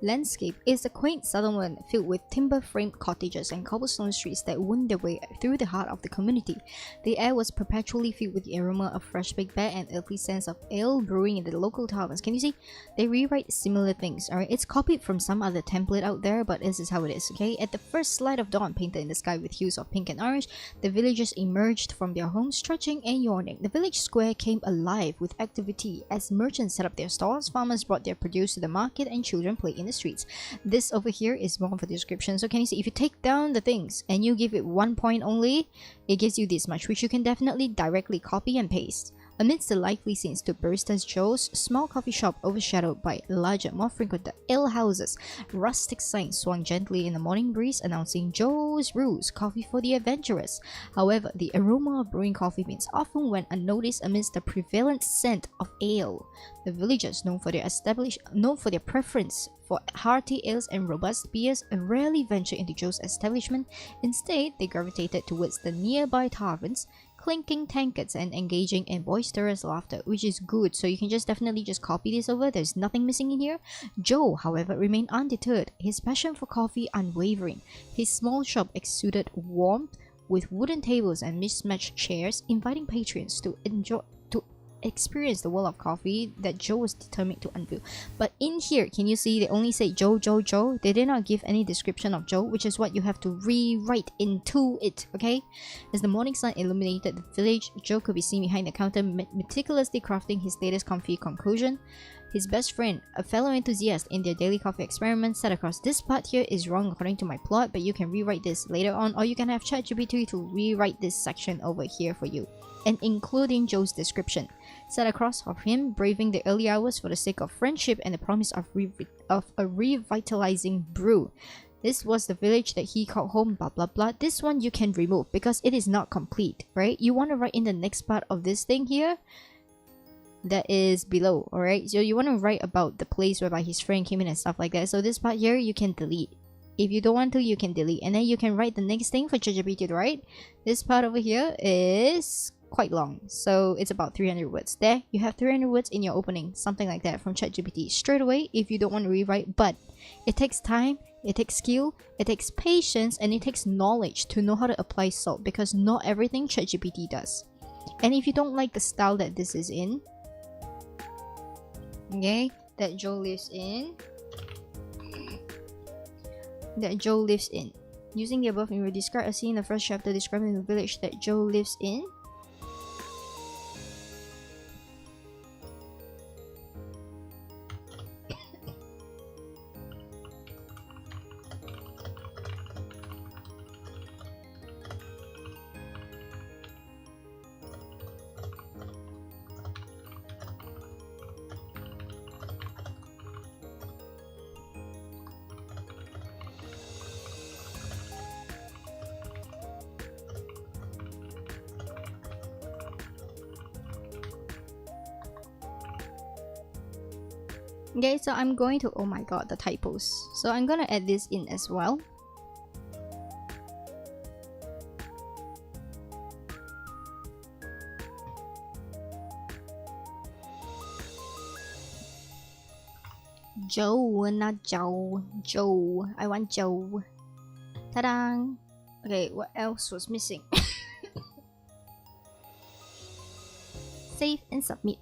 landscape is a quaint settlement filled with timber-framed cottages and cobblestone streets that wound their way through the heart of the community. The air was perpetually filled with the aroma of fresh baked bread and earthly sense of ale brewing in the local taverns. Can you see? They rewrite similar things, alright? It's copied from some other template out there, but this is how it is, okay? At the first light of dawn painted in the sky with hues of pink and orange, the villagers emerged from their homes, stretching and yawning. The village square came alive with activity as merchants set up their stalls, farmers brought their produce to the market, and children played in the the streets. This over here is more of a description. So can you see, if you take down the things and you give it 1 point only, it gives you this much, which you can definitely directly copy and paste. Amidst the lively scenes to Barista Joe's small coffee shop overshadowed by larger, more frequented ale houses, rustic signs swung gently in the morning breeze announcing Joe's Brews, coffee for the adventurous. However, the aroma of brewing coffee beans often went unnoticed amidst the prevalent scent of ale. The villagers, known for their preference for hearty ales and robust beers, rarely ventured into Joe's establishment. Instead, they gravitated towards the nearby taverns, clinking tankards and engaging in boisterous laughter, which is good. So you can just definitely just copy this over. There's nothing missing in here. Joe, however, remained undeterred, his passion for coffee unwavering. His small shop exuded warmth, with wooden tables and mismatched chairs, inviting patrons to experience the world of coffee that Joe was determined to unveil. But in here, can you see they only say Joe, Joe, Joe? They did not give any description of Joe, which is what you have to rewrite into it, okay? As the morning sun illuminated the village, Joe could be seen behind the counter meticulously crafting his latest coffee concoction. His best friend, a fellow enthusiast in their daily coffee experiment, said across, "This part here is wrong according to my plot, but you can rewrite this later on, or you can have ChatGPT to rewrite this section over here for you," and including Joe's description. Set across of him, braving the early hours for the sake of friendship and the promise of a revitalizing brew. This was the village that he called home, blah blah blah. This one you can remove because it is not complete, right? You want to write in the next part of this thing here that is below, alright? So you want to write about the place whereby his friend came in and stuff like that. So this part here you can delete. If you don't want to, you can delete, and then you can write the next thing for ChatGPT to write. This part over here is quite long, so it's about 300 words. There, you have 300 words in your opening, something like that from ChatGPT straight away if you don't want to rewrite. But it takes time, it takes skill, it takes patience, and it takes knowledge to know how to apply SALT, because not everything ChatGPT does. And if you don't like the style that this is in, okay, that Joe lives in, using the above, you will describe a scene in the first chapter describing the village that Joe lives in. Okay, so I'm going to, oh my god, the typos. So I'm gonna add this in as well. Joe, not Joe. Joe. I want Joe. Ta-da! Okay, what else was missing? Save and submit.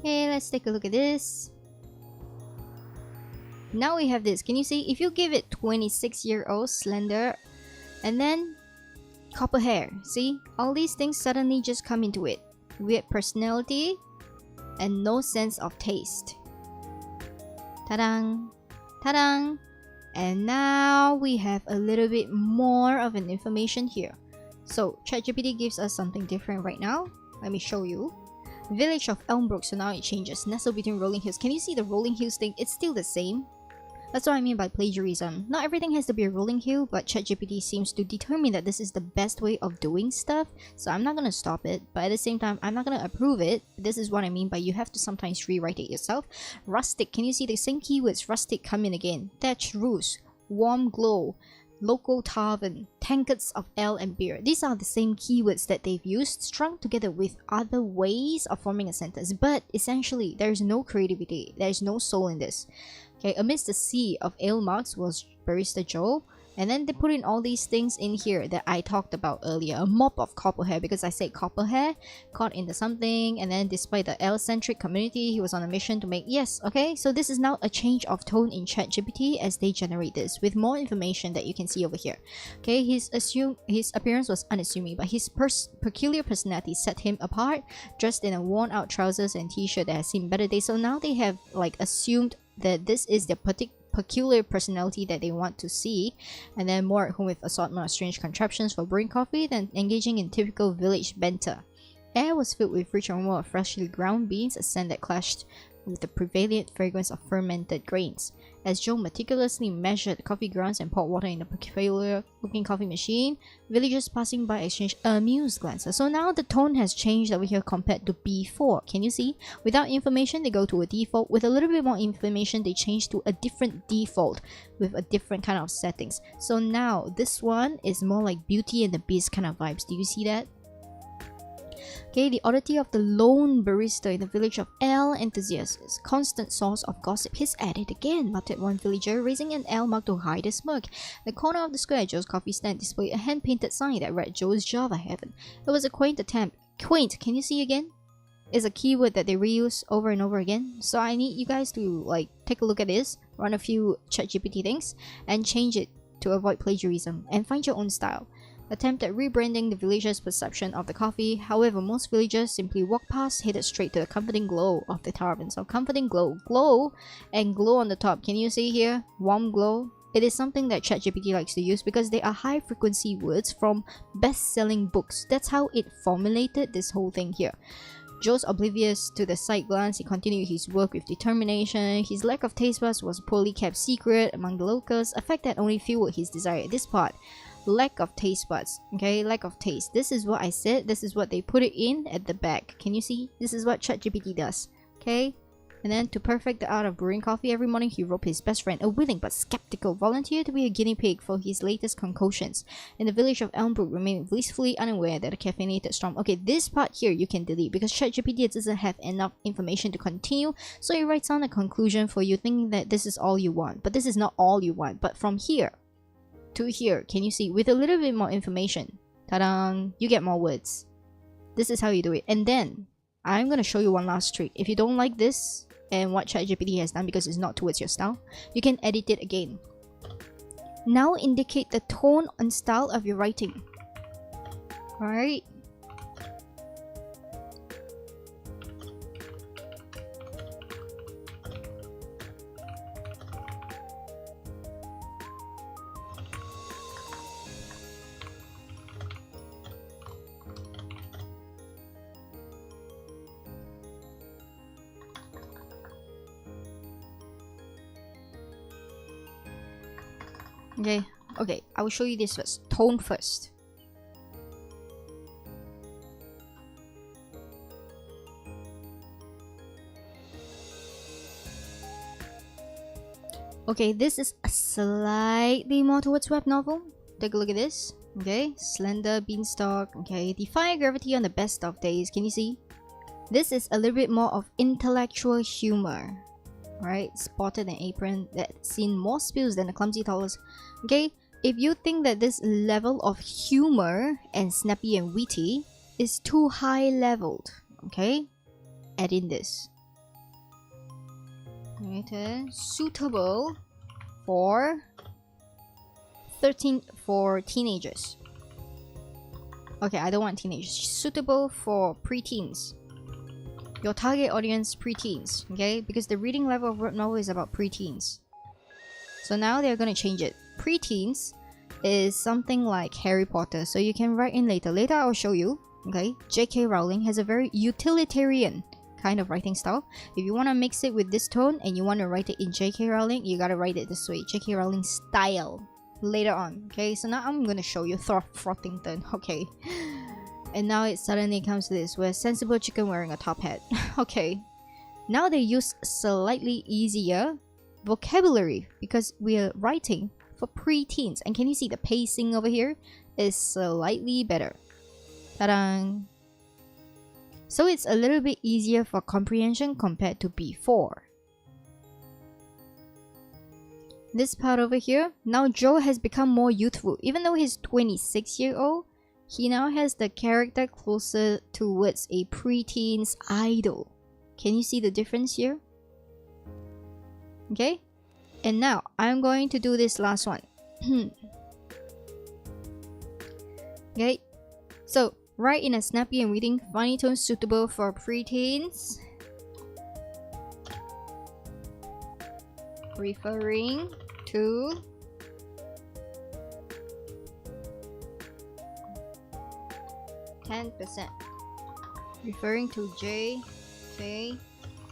Okay, let's take a look at this. Now we have this. Can you see? If you give it 26-year-old, slender, and then copper hair, see? All these things suddenly just come into it. Weird personality and no sense of taste. Ta-dang! Ta-dang! And now we have a little bit more of an information here. So ChatGPT gives us something different right now. Let me show you. Village of Elmbrook, so now it changes. Nestled between rolling hills. Can you see the rolling hills thing? It's still the same. That's what I mean by plagiarism. Not everything has to be a rolling hill, but ChatGPT seems to determine that this is the best way of doing stuff. So I'm not gonna stop it, but at the same time, I'm not gonna approve it. This is what I mean by you have to sometimes rewrite it yourself. Rustic. Can you see the same keywords? Rustic come in again. Thatched roofs, warm glow, local tavern, tankards of ale and beer. These are the same keywords that they've used, strung together with other ways of forming a sentence. But essentially, there is no creativity. There is no soul in this. Okay, amidst the sea of ale marks was Barista Joe, And then they put in all these things in here that I talked about earlier. A mop of copper hair, because I said copper hair caught into something, and then despite the L-centric community, he was on a mission to make... Yes, okay? So this is now a change of tone in ChatGPT as they generate this, with more information that you can see over here. Okay, his appearance was unassuming, but his peculiar personality set him apart, dressed in a worn-out trousers and t-shirt that has seen better days. So now they have like assumed that this is the peculiar personality that they want to see, and then more at home with assortment of strange contraptions for brewing coffee than engaging in typical village banter. Air was filled with rich aroma of freshly ground beans, a scent that clashed with the prevalent fragrance of fermented grains. As Joe meticulously measured coffee grounds and poured water in a peculiar-looking coffee machine, villagers passing by exchanged amused glances. So now the tone has changed over here compared to before. Can you see? Without information, they go to a default. With a little bit more information, they change to a different default with a different kind of settings. So now this one is more like Beauty and the Beast kind of vibes. Do you see that? Okay, the oddity of the lone barista in the village of L enthusiasts, constant source of gossip. He's at it again, muttered one villager, raising an L mark to hide his smirk. The corner of the square, Joe's coffee stand displayed a hand-painted sign that read Joe's Java Heaven. It was a quaint attempt. Quaint, can you see again? Is a keyword that they reuse over and over again. So I need you guys to like take a look at this, run a few ChatGPT things, and change it to avoid plagiarism, and find your own style. Attempt at rebranding the villagers' perception of the coffee. However, most villagers simply walked past, headed straight to the comforting glow of the tavern. So comforting glow, glow, and glow on the top. Can you see here? Warm glow. It is something that ChatGPT likes to use because they are high-frequency words from best-selling books. That's how it formulated this whole thing here. Joe's oblivious to the side glance, he continued his work with determination. His lack of taste buds was a poorly kept secret among the locals, a fact that only fueled his desire. This part, lack of taste buds, okay, lack of taste. This is what I said, this is what they put it in at the back. Can you see? This is what ChatGPT does, okay? And then to perfect the art of brewing coffee every morning, he roped his best friend, a willing but skeptical volunteer, to be a guinea pig for his latest concoctions. In the village of Elmbrook, remained blissfully unaware that a caffeinated storm... Okay, this part here you can delete because ChatGPT doesn't have enough information to continue, so it writes down a conclusion for you thinking that this is all you want. But this is not all you want. But from here to here, can you see? With a little bit more information, ta-da, you get more words. This is how you do it. And then I'm gonna show you one last trick. If you don't like this and what ChatGPT has done because it's not towards your style, you can edit it again. Now indicate the tone and style of your writing. Alright. Okay, I will show you this first. Tone first. Okay, this is slightly more towards web novel. Take a look at this. Okay, slender beanstalk. Okay, defy gravity on the best of days. Can you see? This is a little bit more of intellectual humor. Right, spotted an apron that's seen more spills than the clumsy towels. Okay, if you think that this level of humor and snappy and witty is too high leveled, okay, add in this. Right, suitable for teenagers. Okay, I don't want teenagers. Suitable for preteens. Your target audience, preteens, okay? Because the reading level of web novel is about preteens. So now they're gonna change it. Preteens is something like Harry Potter, so you can write in later. Later I'll show you, okay? J.K. Rowling has a very utilitarian kind of writing style. If you want to mix it with this tone and you want to write it in J.K. Rowling, you gotta write it this way. J.K. Rowling style. Later on, okay? So now I'm gonna show you Thorfington, okay? And now it suddenly comes to this, where sensible chicken wearing a top hat. Okay. Now they use slightly easier vocabulary because we are writing for preteens. And can you see the pacing over here is slightly better. Ta-da! So it's a little bit easier for comprehension compared to before. This part over here, now Joe has become more youthful. Even though he's 26-year-old, he now has the character closer towards a preteen's idol. Can you see the difference here? Okay, and now I'm going to do this last one. Okay, so write in a snappy and witty funny tone suitable for preteens, referring to %, referring to J.K.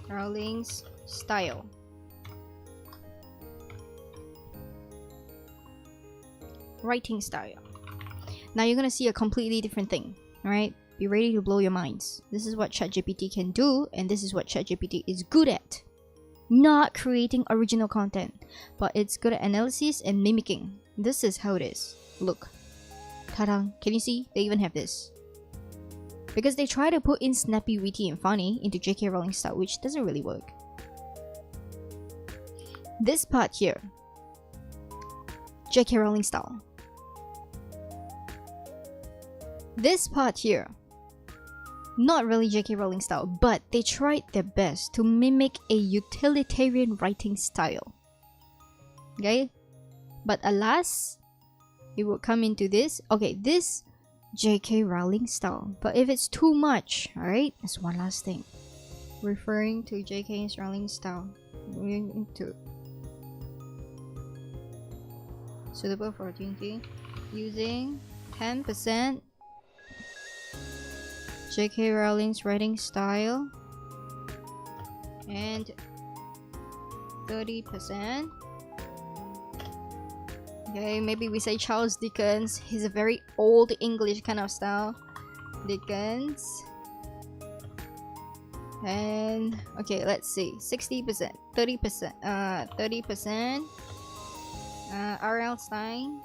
Rowling's style. Writing style. Now you're gonna see a completely different thing, alright? Be ready to blow your minds. This is what ChatGPT can do, and this is what ChatGPT is good at. Not creating original content, but it's good at analysis and mimicking. This is how it is. Look. Ta-da! Can you see? They even have this. Because they try to put in snappy, witty, and funny into J.K. Rowling style, which doesn't really work. This part here, J.K. Rowling style. This part here, not really J.K. Rowling style, but they tried their best to mimic a utilitarian writing style. Okay? But alas, it will come into this. Okay, this J.K. Rowling style. But if it's too much, alright? That's one last thing. Referring to J.K. Rowling style. Moving into suitable for opportunity. Using 10% J.K. Rowling's writing style and 30%. Okay, maybe we say Charles Dickens. He's a very old English kind of style. Dickens. And okay, let's see. 60%, 30%, 30%. R.L. Stein.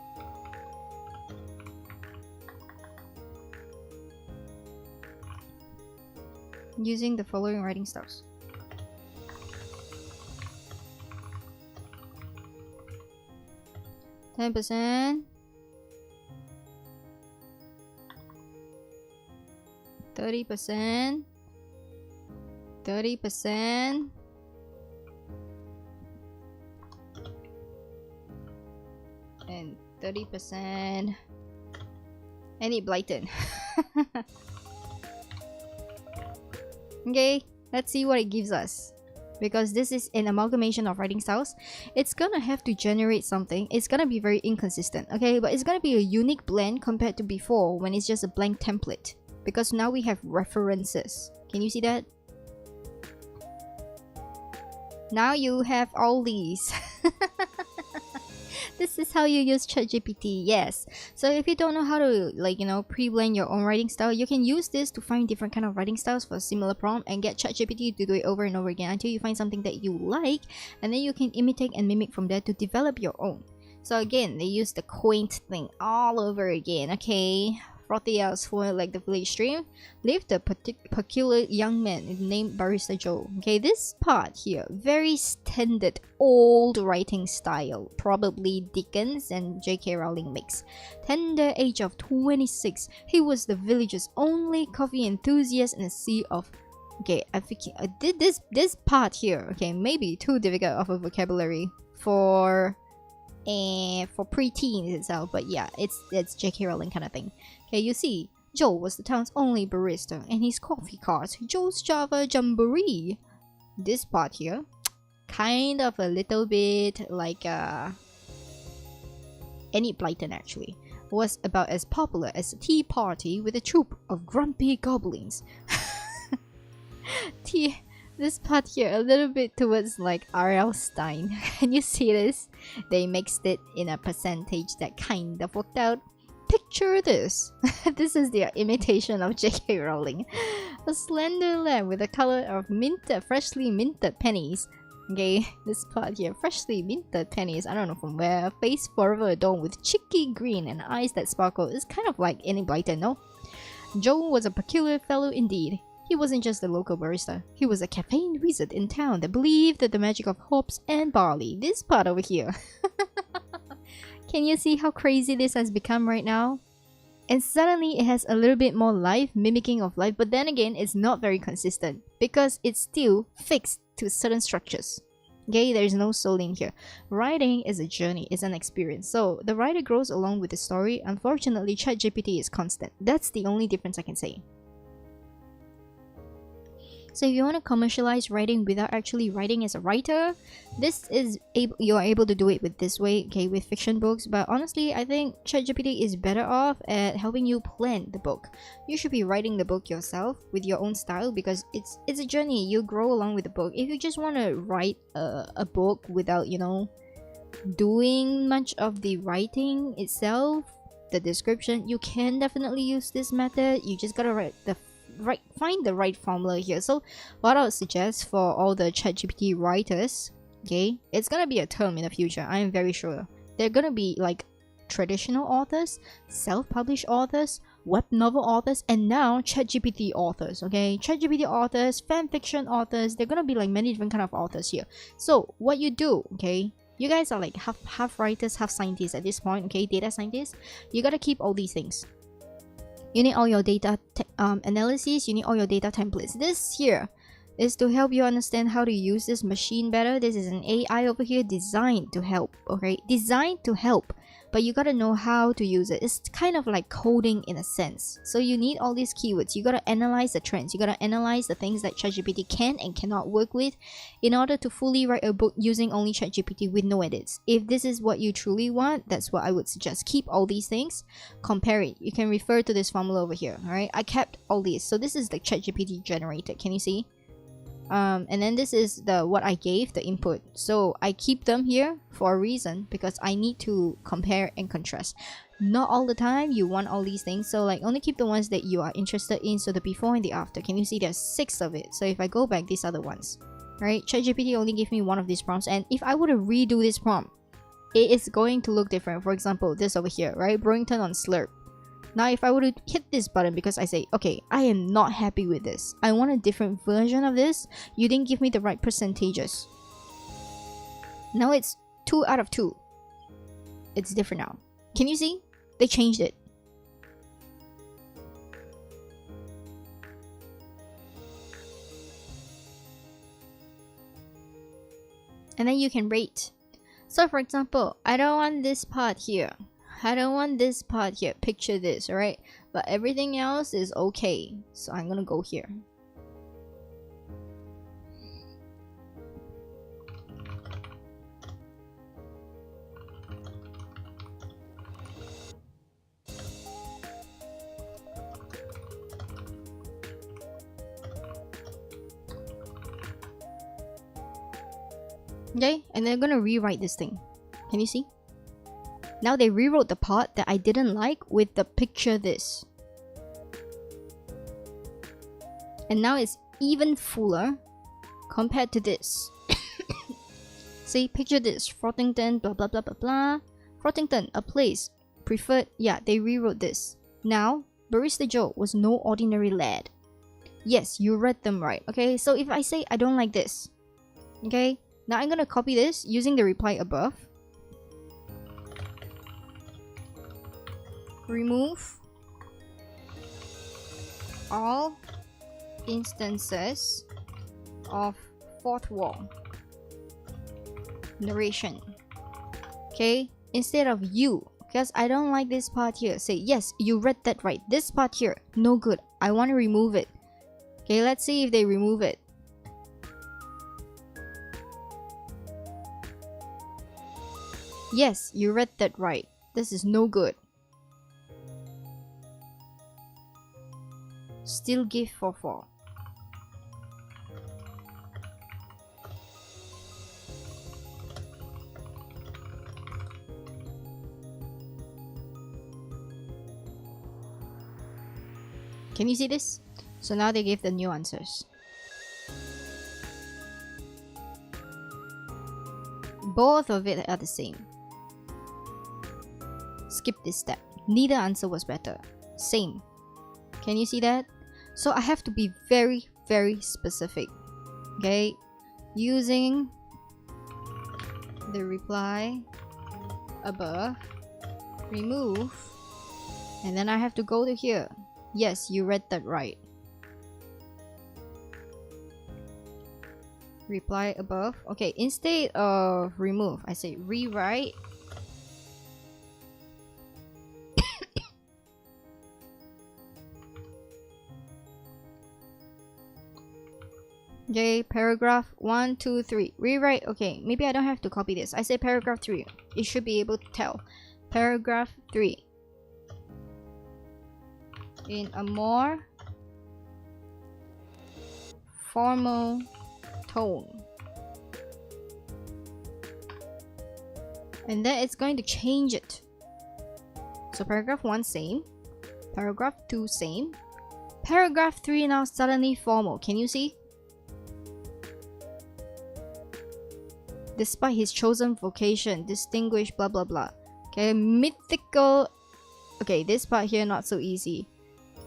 Using the following writing styles. %, 30%, 30%, and 30%. Any blatant. Okay, let's see what it gives us. Because this is an amalgamation of writing styles, it's gonna have to generate something. It's gonna be very inconsistent, okay? But it's gonna be a unique blend compared to before when it's just a blank template. Because now we have references. Can you see that? Now you have all these. This is how you use ChatGPT, yes. So if you don't know how to, like, you know, pre-blend your own writing style, you can use this to find different kind of writing styles for a similar prompt and get ChatGPT to do it over and over again until you find something that you like, and then you can imitate and mimic from there to develop your own. So again, they use the quaint thing all over again, okay? Frothy hours for like the village stream. Lived a peculiar young man named Barista Joe. Okay, this part here, very standard old writing style. Probably Dickens and J.K. Rowling mix. Tender age of 26. He was the village's only coffee enthusiast in a sea of... Okay, I think this part here, okay, maybe too difficult of a vocabulary for preteens itself, but yeah, it's J.K. Rowling kind of thing. Okay, you see, Joe was the town's only barista, and his coffee cart, Joe's Java Jamboree. This part here, kind of a little bit like Enid Blyton actually, was about as popular as a tea party with a troop of grumpy goblins. This part here, a little bit towards like R.L. Stein. Can you see this? They mixed it in a percentage that kind of worked out. Picture this. This is their imitation of J.K. Rowling. A slender lamb with the color of freshly minted pennies. Okay, this part here, freshly minted pennies. I don't know from where. Face forever adorned with cheeky green and eyes that sparkle. It's kind of like Enid Blyton, no? Joe was a peculiar fellow indeed. He wasn't just a local barista. He was a caffeine wizard in town that believed that the magic of hops and barley. This part over here. Can you see how crazy this has become right now? And suddenly it has a little bit more life, mimicking of life, but then again, it's not very consistent because it's still fixed to certain structures. Okay, there is no soul in here. Writing is a journey, it's an experience. So the writer grows along with the story. Unfortunately, ChatGPT is constant. That's the only difference I can say. So if you want to commercialize writing without actually writing as a writer, you are able to do it with this way, okay, with fiction books. But honestly, I think ChatGPT is better off at helping you plan the book. You should be writing the book yourself with your own style because it's a journey. You grow along with the book. If you just want to write a book without, you know, doing much of the writing itself, the description, you can definitely use this method. You just gotta find the right formula here. So what I would suggest for all the ChatGPT writers, okay, it's gonna be a term in the future. I am very sure they're gonna be like traditional authors, self-published authors, web novel authors, and now ChatGPT authors. Okay, ChatGPT authors, fan fiction authors. They're gonna be like many different kind of authors here. So what you do, okay, you guys are like half writers, half scientists at this point. Okay, data scientists. You gotta keep all these things. You need all your data analysis, you need all your data templates. This here is to help you understand how to use this machine better. This is an AI over here designed to help, okay? Designed to help, but you gotta know how to use it. It's kind of like coding in a sense. So you need all these keywords. You gotta analyze the trends. You gotta analyze the things that ChatGPT can and cannot work with in order to fully write a book using only ChatGPT with no edits. If this is what you truly want, that's what I would suggest. Keep all these things, compare it. You can refer to this formula over here, alright? I kept all these. So this is the ChatGPT generated. Can you see? And then this is what I gave the input. So I keep them here for a reason because I need to compare and contrast. Not all the time you want all these things, so like only keep the ones that you are interested in. So the before and the after. Can you see there's 6 of it? So if I go back, these are the ones, right? ChatGPT only gave me one of these prompts, and if I were to redo this prompt, it is going to look different. For example, this over here, right? Burrington on slurp. Now if I were to hit this button because I say, okay, I am not happy with this, I want a different version of this, you didn't give me the right percentages. Now it's 2 out of 2. It's different now. Can you see? They changed it. And then you can rate. So for example, I don't want this part here. I don't want this part here. Picture this, alright? But everything else is okay. So I'm gonna go here. Okay, and they're gonna rewrite this thing. Can you see? Now they rewrote the part that I didn't like with the picture this. And now it's even fuller compared to this. See, picture this. Frottington, blah blah blah blah blah. Frottington, a place. Preferred, yeah, they rewrote this. Now, Barista Joe was no ordinary lad. Yes, you read them right, okay? So if I say I don't like this, okay? Now I'm gonna copy this using the reply above. Remove all instances of fourth wall narration. Okay, instead of you, because I don't like this part here, say yes, you read that right. This part here, no good. I want to remove it. Okay, let's see if they remove it. Yes, you read that right. This is no good. Still give 4. Can you see this? So now they give the new answers. Both of it are the same. Skip this step. Neither answer was better. Same. Can you see that? So I have to be very, very specific. Okay? Using the reply above, remove, and then I have to go to here. Yes, you read that right. Reply above. Okay, instead of remove, I say rewrite. Okay, paragraph 1, 2, 3. Rewrite. Okay, maybe I don't have to copy this. I say paragraph 3. You should be able to tell. Paragraph 3. In a more formal tone. And then it's going to change it. So paragraph 1 same. Paragraph 2 same. Paragraph 3 now suddenly formal. Can you see? Despite his chosen vocation, distinguished blah blah blah. Okay, mythical. Okay, this part here not so easy.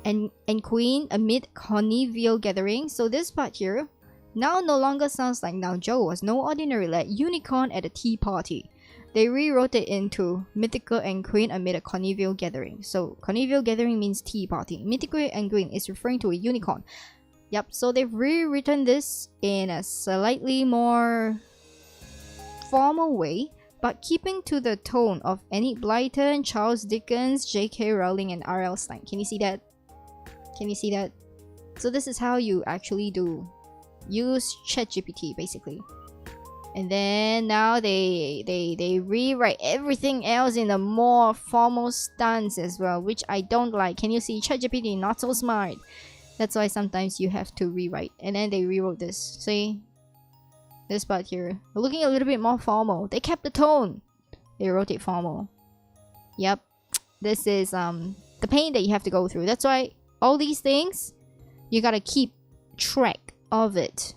And queen amid convivial gathering. So this part here now no longer sounds like now Joe was no ordinary lad, unicorn at a tea party. They rewrote it into mythical and queen amid a convivial gathering. So convivial gathering means tea party. Mythical and queen is referring to a unicorn. Yep, so they've rewritten this in a slightly more formal way, but keeping to the tone of Enid Blyton, Charles Dickens, J.K. Rowling, and R.L. Stein. Can you see that? Can you see that? So this is how you actually do use ChatGPT basically. And then now they rewrite everything else in a more formal stance as well, which I don't like. Can you see? ChatGPT not so smart. That's why sometimes you have to rewrite. And then they rewrote this. See? This part here. Looking a little bit more formal. They kept the tone. They wrote it formal. Yep. This is the pain that you have to go through. That's why all these things, you gotta keep track of it.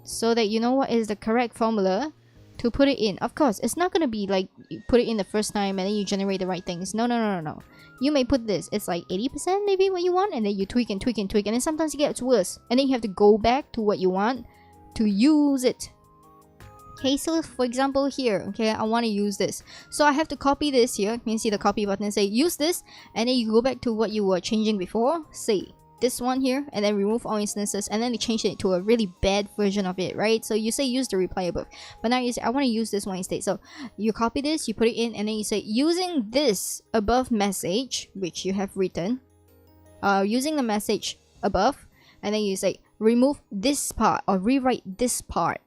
So that you know what is the correct formula to put it in. Of course, it's not gonna be like you put it in the first time and then you generate the right things. No, no, no, no, no. You may put this. It's like 80% maybe what you want, and then you tweak and tweak and tweak, and then sometimes it gets worse. And then you have to go back to what you want to use it. Okay, so for example here, okay, I want to use this. So I have to copy this here. You can see the copy button and say use this, and then you go back to what you were changing before. Say this one here, and then remove all instances, and then you change it to a really bad version of it, right? So you say use the reply above, but now you say I want to use this one instead. So you copy this, you put it in, and then you say using this above message, which you have written, using the message above, and then you say remove this part or rewrite this part.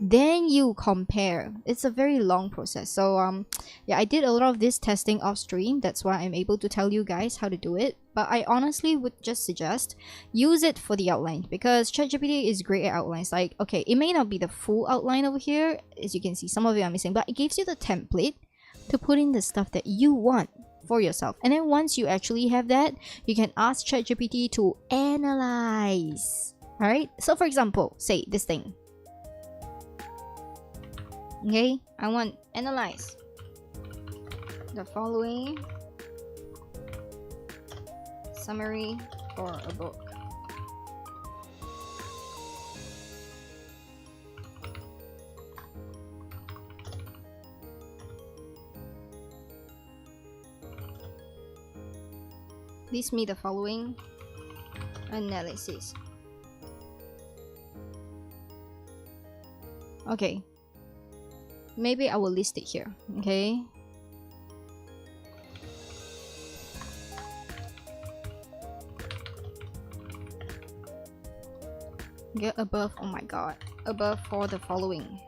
Then you compare. It's a very long process. So yeah, I did a lot of this testing off stream. That's why I'm able to tell you guys how to do it. But I honestly would just suggest use it for the outline, because ChatGPT is great at outlines. Like, okay, it may not be the full outline over here, as you can see some of it are missing, but it gives you the template to put in the stuff that you want for yourself. And then once you actually have that, you can ask ChatGPT to analyze. Alright, so for example, say this thing. Okay, I want analyze the following summary for a book. List me the following analysis. Okay. Maybe I will list it here, okay? Get above, oh my god, above for the following.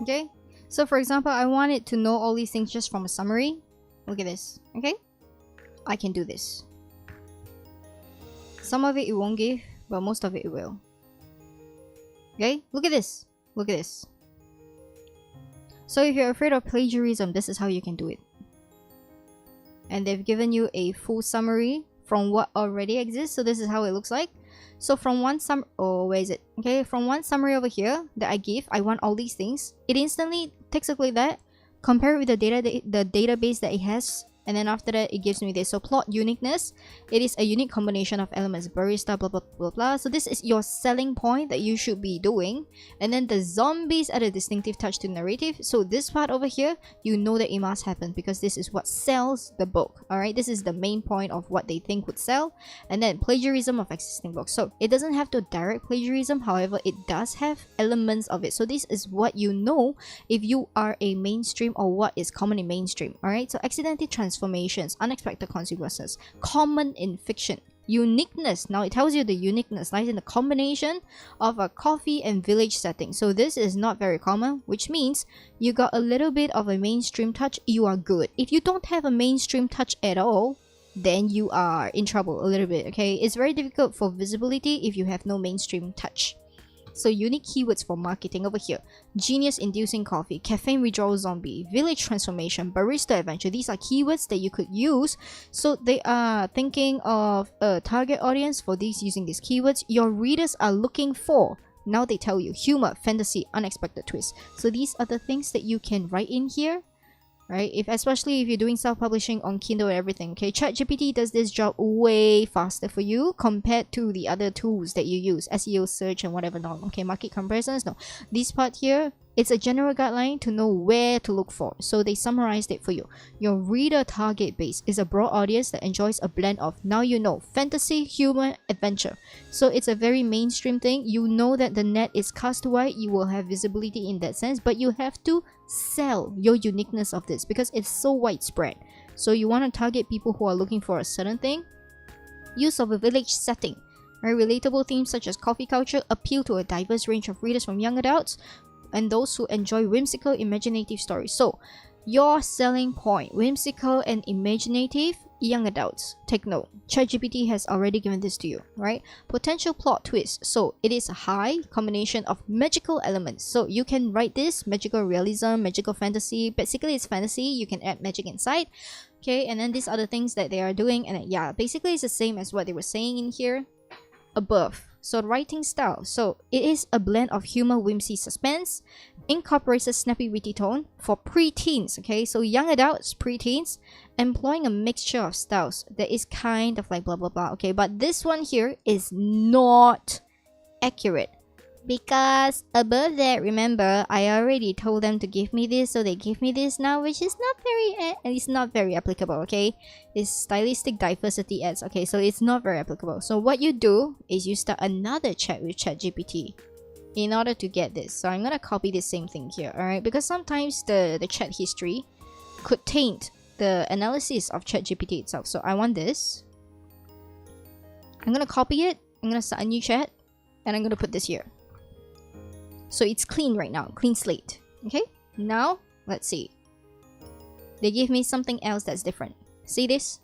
Okay, so for example, I wanted to know all these things just from a summary. Look at this. Okay, I can do this. Some of it won't give, but most of it will. Okay, look at this. Look at this. So if you're afraid of plagiarism, this is how you can do it. And they've given you a full summary from what already exists. So this is how it looks like. So from one where is it? Okay, from one summary over here that I give, I want all these things. It instantly takes a look like that, compare it with the database that it has, and then after that it gives me this. So plot uniqueness, it is a unique combination of elements, barista, blah blah blah blah. So this is your selling point that you should be doing. And then the zombies add a distinctive touch to narrative. So this part over here, you know that it must happen because this is what sells the book. Alright, this is the main point of what they think would sell. And then plagiarism of existing books. So it doesn't have to direct plagiarism, however it does have elements of it. So this is what you know if you are a mainstream or what is common in mainstream. Alright, so accidentally transformations, unexpected consequences, common in fiction. Uniqueness, now it tells you the uniqueness lies in the combination of a coffee and village setting. So this is not very common, which means you got a little bit of a mainstream touch, you are good. If you don't have a mainstream touch at all, then you are in trouble a little bit. Okay, it's very difficult for visibility if you have no mainstream touch. So unique keywords for marketing over here: genius inducing coffee, caffeine withdrawal zombie, village transformation, barista adventure. These are keywords that you could use. So they are thinking of a target audience for these using these keywords. Your readers are looking for, now they tell you, humor, fantasy, unexpected twist. So these are the things that you can write in here, right? Especially if you're doing self-publishing on Kindle and everything. Okay, ChatGPT does this job way faster for you compared to the other tools that you use, SEO search and whatever. Not okay, market comparisons. No, this part here, it's a general guideline to know where to look for. So they summarized it for you. Your reader target base is a broad audience that enjoys a blend of, now you know, fantasy, humor, adventure. So it's a very mainstream thing. You know that the net is cast wide, you will have visibility in that sense, but you have to sell your uniqueness of this because it's so widespread. So you want to target people who are looking for a certain thing. Use of a village setting. Very relatable themes such as coffee culture appeal to a diverse range of readers from young adults and those who enjoy whimsical, imaginative stories. So your selling point, whimsical and imaginative, young adults. Take note, ChatGPT has already given this to you, right? Potential plot twist. So it is a high combination of magical elements. So you can write this magical realism, magical fantasy. Basically it's fantasy, you can add magic inside. Okay, and then these are the things that they are doing, and yeah, basically it's the same as what they were saying in here above. So writing style, so it is a blend of humor, whimsy, suspense, incorporates a snappy witty tone for pre-teens. Okay, so young adults, pre-teens, employing a mixture of styles that is kind of like blah blah blah. Okay, but this one here is not accurate because above that, remember, I already told them to give me this, so they give me this now, which is not very and it's not very applicable. Okay, it's stylistic diversity ads. Okay, so it's not very applicable. So what you do is you start another chat with ChatGPT in order to get this. So I'm gonna copy the same thing here, alright, because sometimes the chat history could taint the analysis of ChatGPT itself. So I want this, I'm gonna copy it, I'm gonna start a new chat, and I'm gonna put this here. So it's clean right now, clean slate. Okay, now let's see. They give me something else that's different. See this?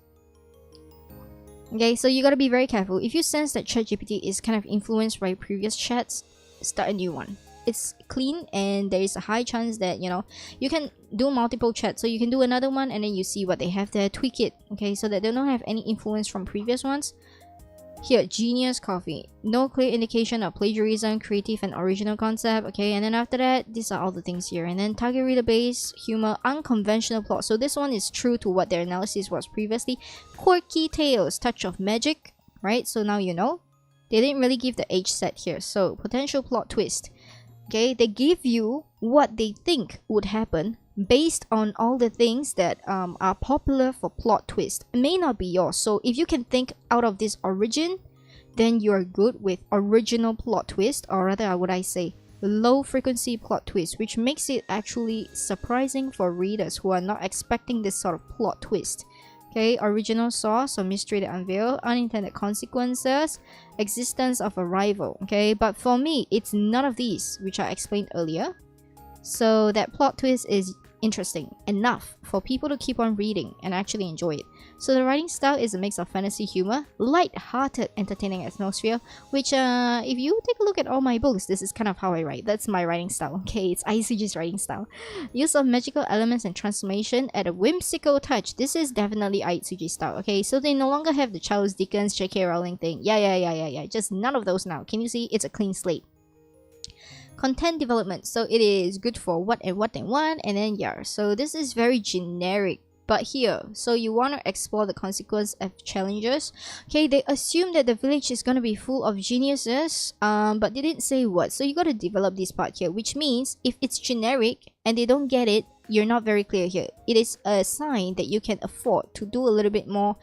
Okay, so you gotta be very careful. If you sense that ChatGPT is kind of influenced by previous chats, start a new one. It's clean and there is a high chance that, you know, you can do multiple chats. So you can do another one and then you see what they have there, tweak it. Okay, so that they don't have any influence from previous ones. Here, genius coffee. No clear indication of plagiarism, creative and original concept. Okay, and then after that, these are all the things here. And then target reader base, humor, unconventional plot. So this one is true to what their analysis was previously. Quirky tales, touch of magic, right? So now you know. They didn't really give the age set here. So potential plot twist. Okay, they give you what they think would happen based on all the things that are popular for plot twist. It may not be yours. So if you can think out of this origin, then you're good with original plot twist, or rather would I say low frequency plot twist, which makes it actually surprising for readers who are not expecting this sort of plot twist. Okay, original source or mystery that unveil, unintended consequences, existence of a rival. Okay, but for me, it's none of these, which I explained earlier. So that plot twist is interesting enough for people to keep on reading and actually enjoy it. So the writing style is a mix of fantasy humor, light-hearted, entertaining atmosphere, which if you take a look at all my books, this is kind of how I write. That's my writing style, okay? It's Aitsuji's writing style. Use of magical elements and transformation at a whimsical touch. This is definitely Aitsuji style, okay? So they no longer have the Charles Dickens, J.K. Rowling thing. Yeah. Just none of those now. Can you see? It's a clean slate. Content development, so it is good for what and what and what, and then yeah, so this is very generic. But here, so you want to explore the consequence of challenges. Okay, they assume that the village is going to be full of geniuses, but they didn't say what. So you got to develop this part here, which means if it's generic and they don't get it, you're not very clear here. It is a sign that you can afford to do a little bit more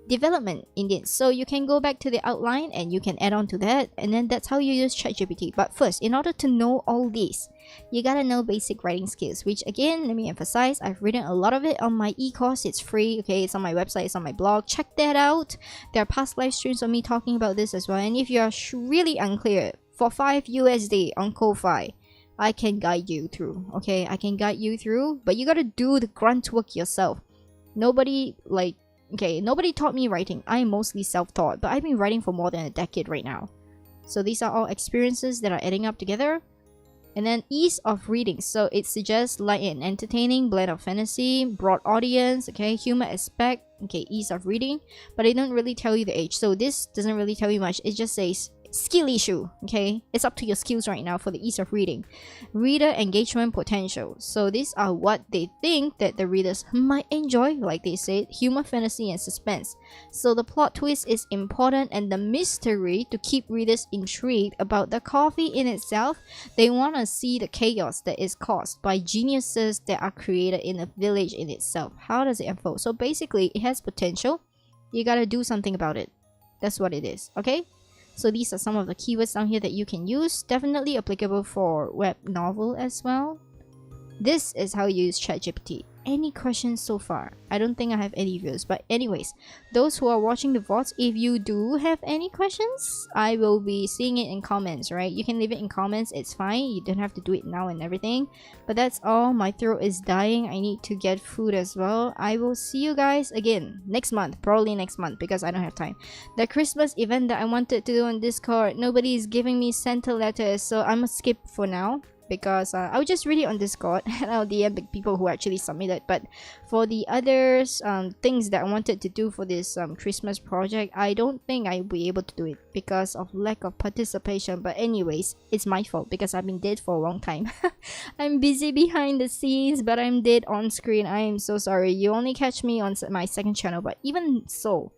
development in it. So you can go back to the outline and you can add on to that, and then that's how you use ChatGPT. But first, in order to know all this, you gotta know basic writing skills, which again, let me emphasize, I've written a lot of it on my e-course. It's free, okay? It's on my website, it's on my blog. Check that out. There are past live streams of me talking about this as well. And if you are really unclear, for $5 on Kofi, I can guide you through, okay? I can guide you through, but you gotta do the grunt work yourself. Nobody taught me writing. I am mostly self-taught, but I've been writing for more than a decade right now. So these are all experiences that are adding up together. And then ease of reading. So it suggests light and entertaining, blend of fantasy, broad audience, okay, humor aspect, okay, ease of reading. But it don't really tell you the age. So this doesn't really tell you much. It just says skill issue, okay? It's up to your skills right now for the ease of reading. Reader engagement potential. So these are what they think that the readers might enjoy, like they said, humor, fantasy, and suspense. So the plot twist is important and the mystery to keep readers intrigued about the coffee in itself. They want to see the chaos that is caused by geniuses that are created in the village in itself. How does it unfold? So basically, it has potential. You gotta do something about it. That's what it is, okay? So these are some of the keywords down here that you can use. Definitely applicable for web novel as well. This is how you use ChatGPT. Any questions so far? I don't think I have any views, but anyways, those who are watching the VODs, if you do have any questions, I will be seeing it in comments, right? You can leave it in comments, it's fine. You don't have to do it now and everything. But that's all. My throat is dying. I need to get food as well. I will see you guys again next month, probably next month, because I don't have time. The Christmas event that I wanted to do on Discord, nobody is giving me Santa letters, so I'm gonna skip for now. Because I'll just read it on Discord and I'll DM the people who actually submitted. But for the others things that I wanted to do for this Christmas project, I don't think I'll be able to do it because of lack of participation. But anyways, it's my fault because I've been dead for a long time. I'm busy behind the scenes, but I'm dead on screen. I am so sorry. You only catch me on my second channel, but even so,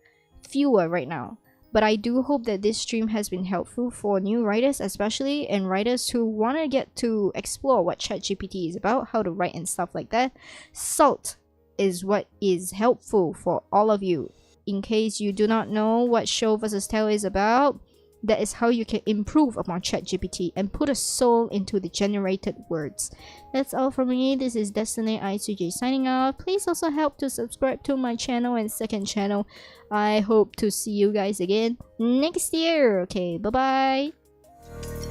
fewer right now. But I do hope that this stream has been helpful for new writers especially, and writers who want to get to explore what ChatGPT is about, how to write and stuff like that. S.A.L.T is what is helpful for all of you. In case you do not know what show versus tell is about, that is how you can improve upon ChatGPT and put a soul into the generated words. That's all from me. This is Destiny Aitsuji signing off. Please also help to subscribe to my channel and second channel. I hope to see you guys again next year. Okay, bye bye.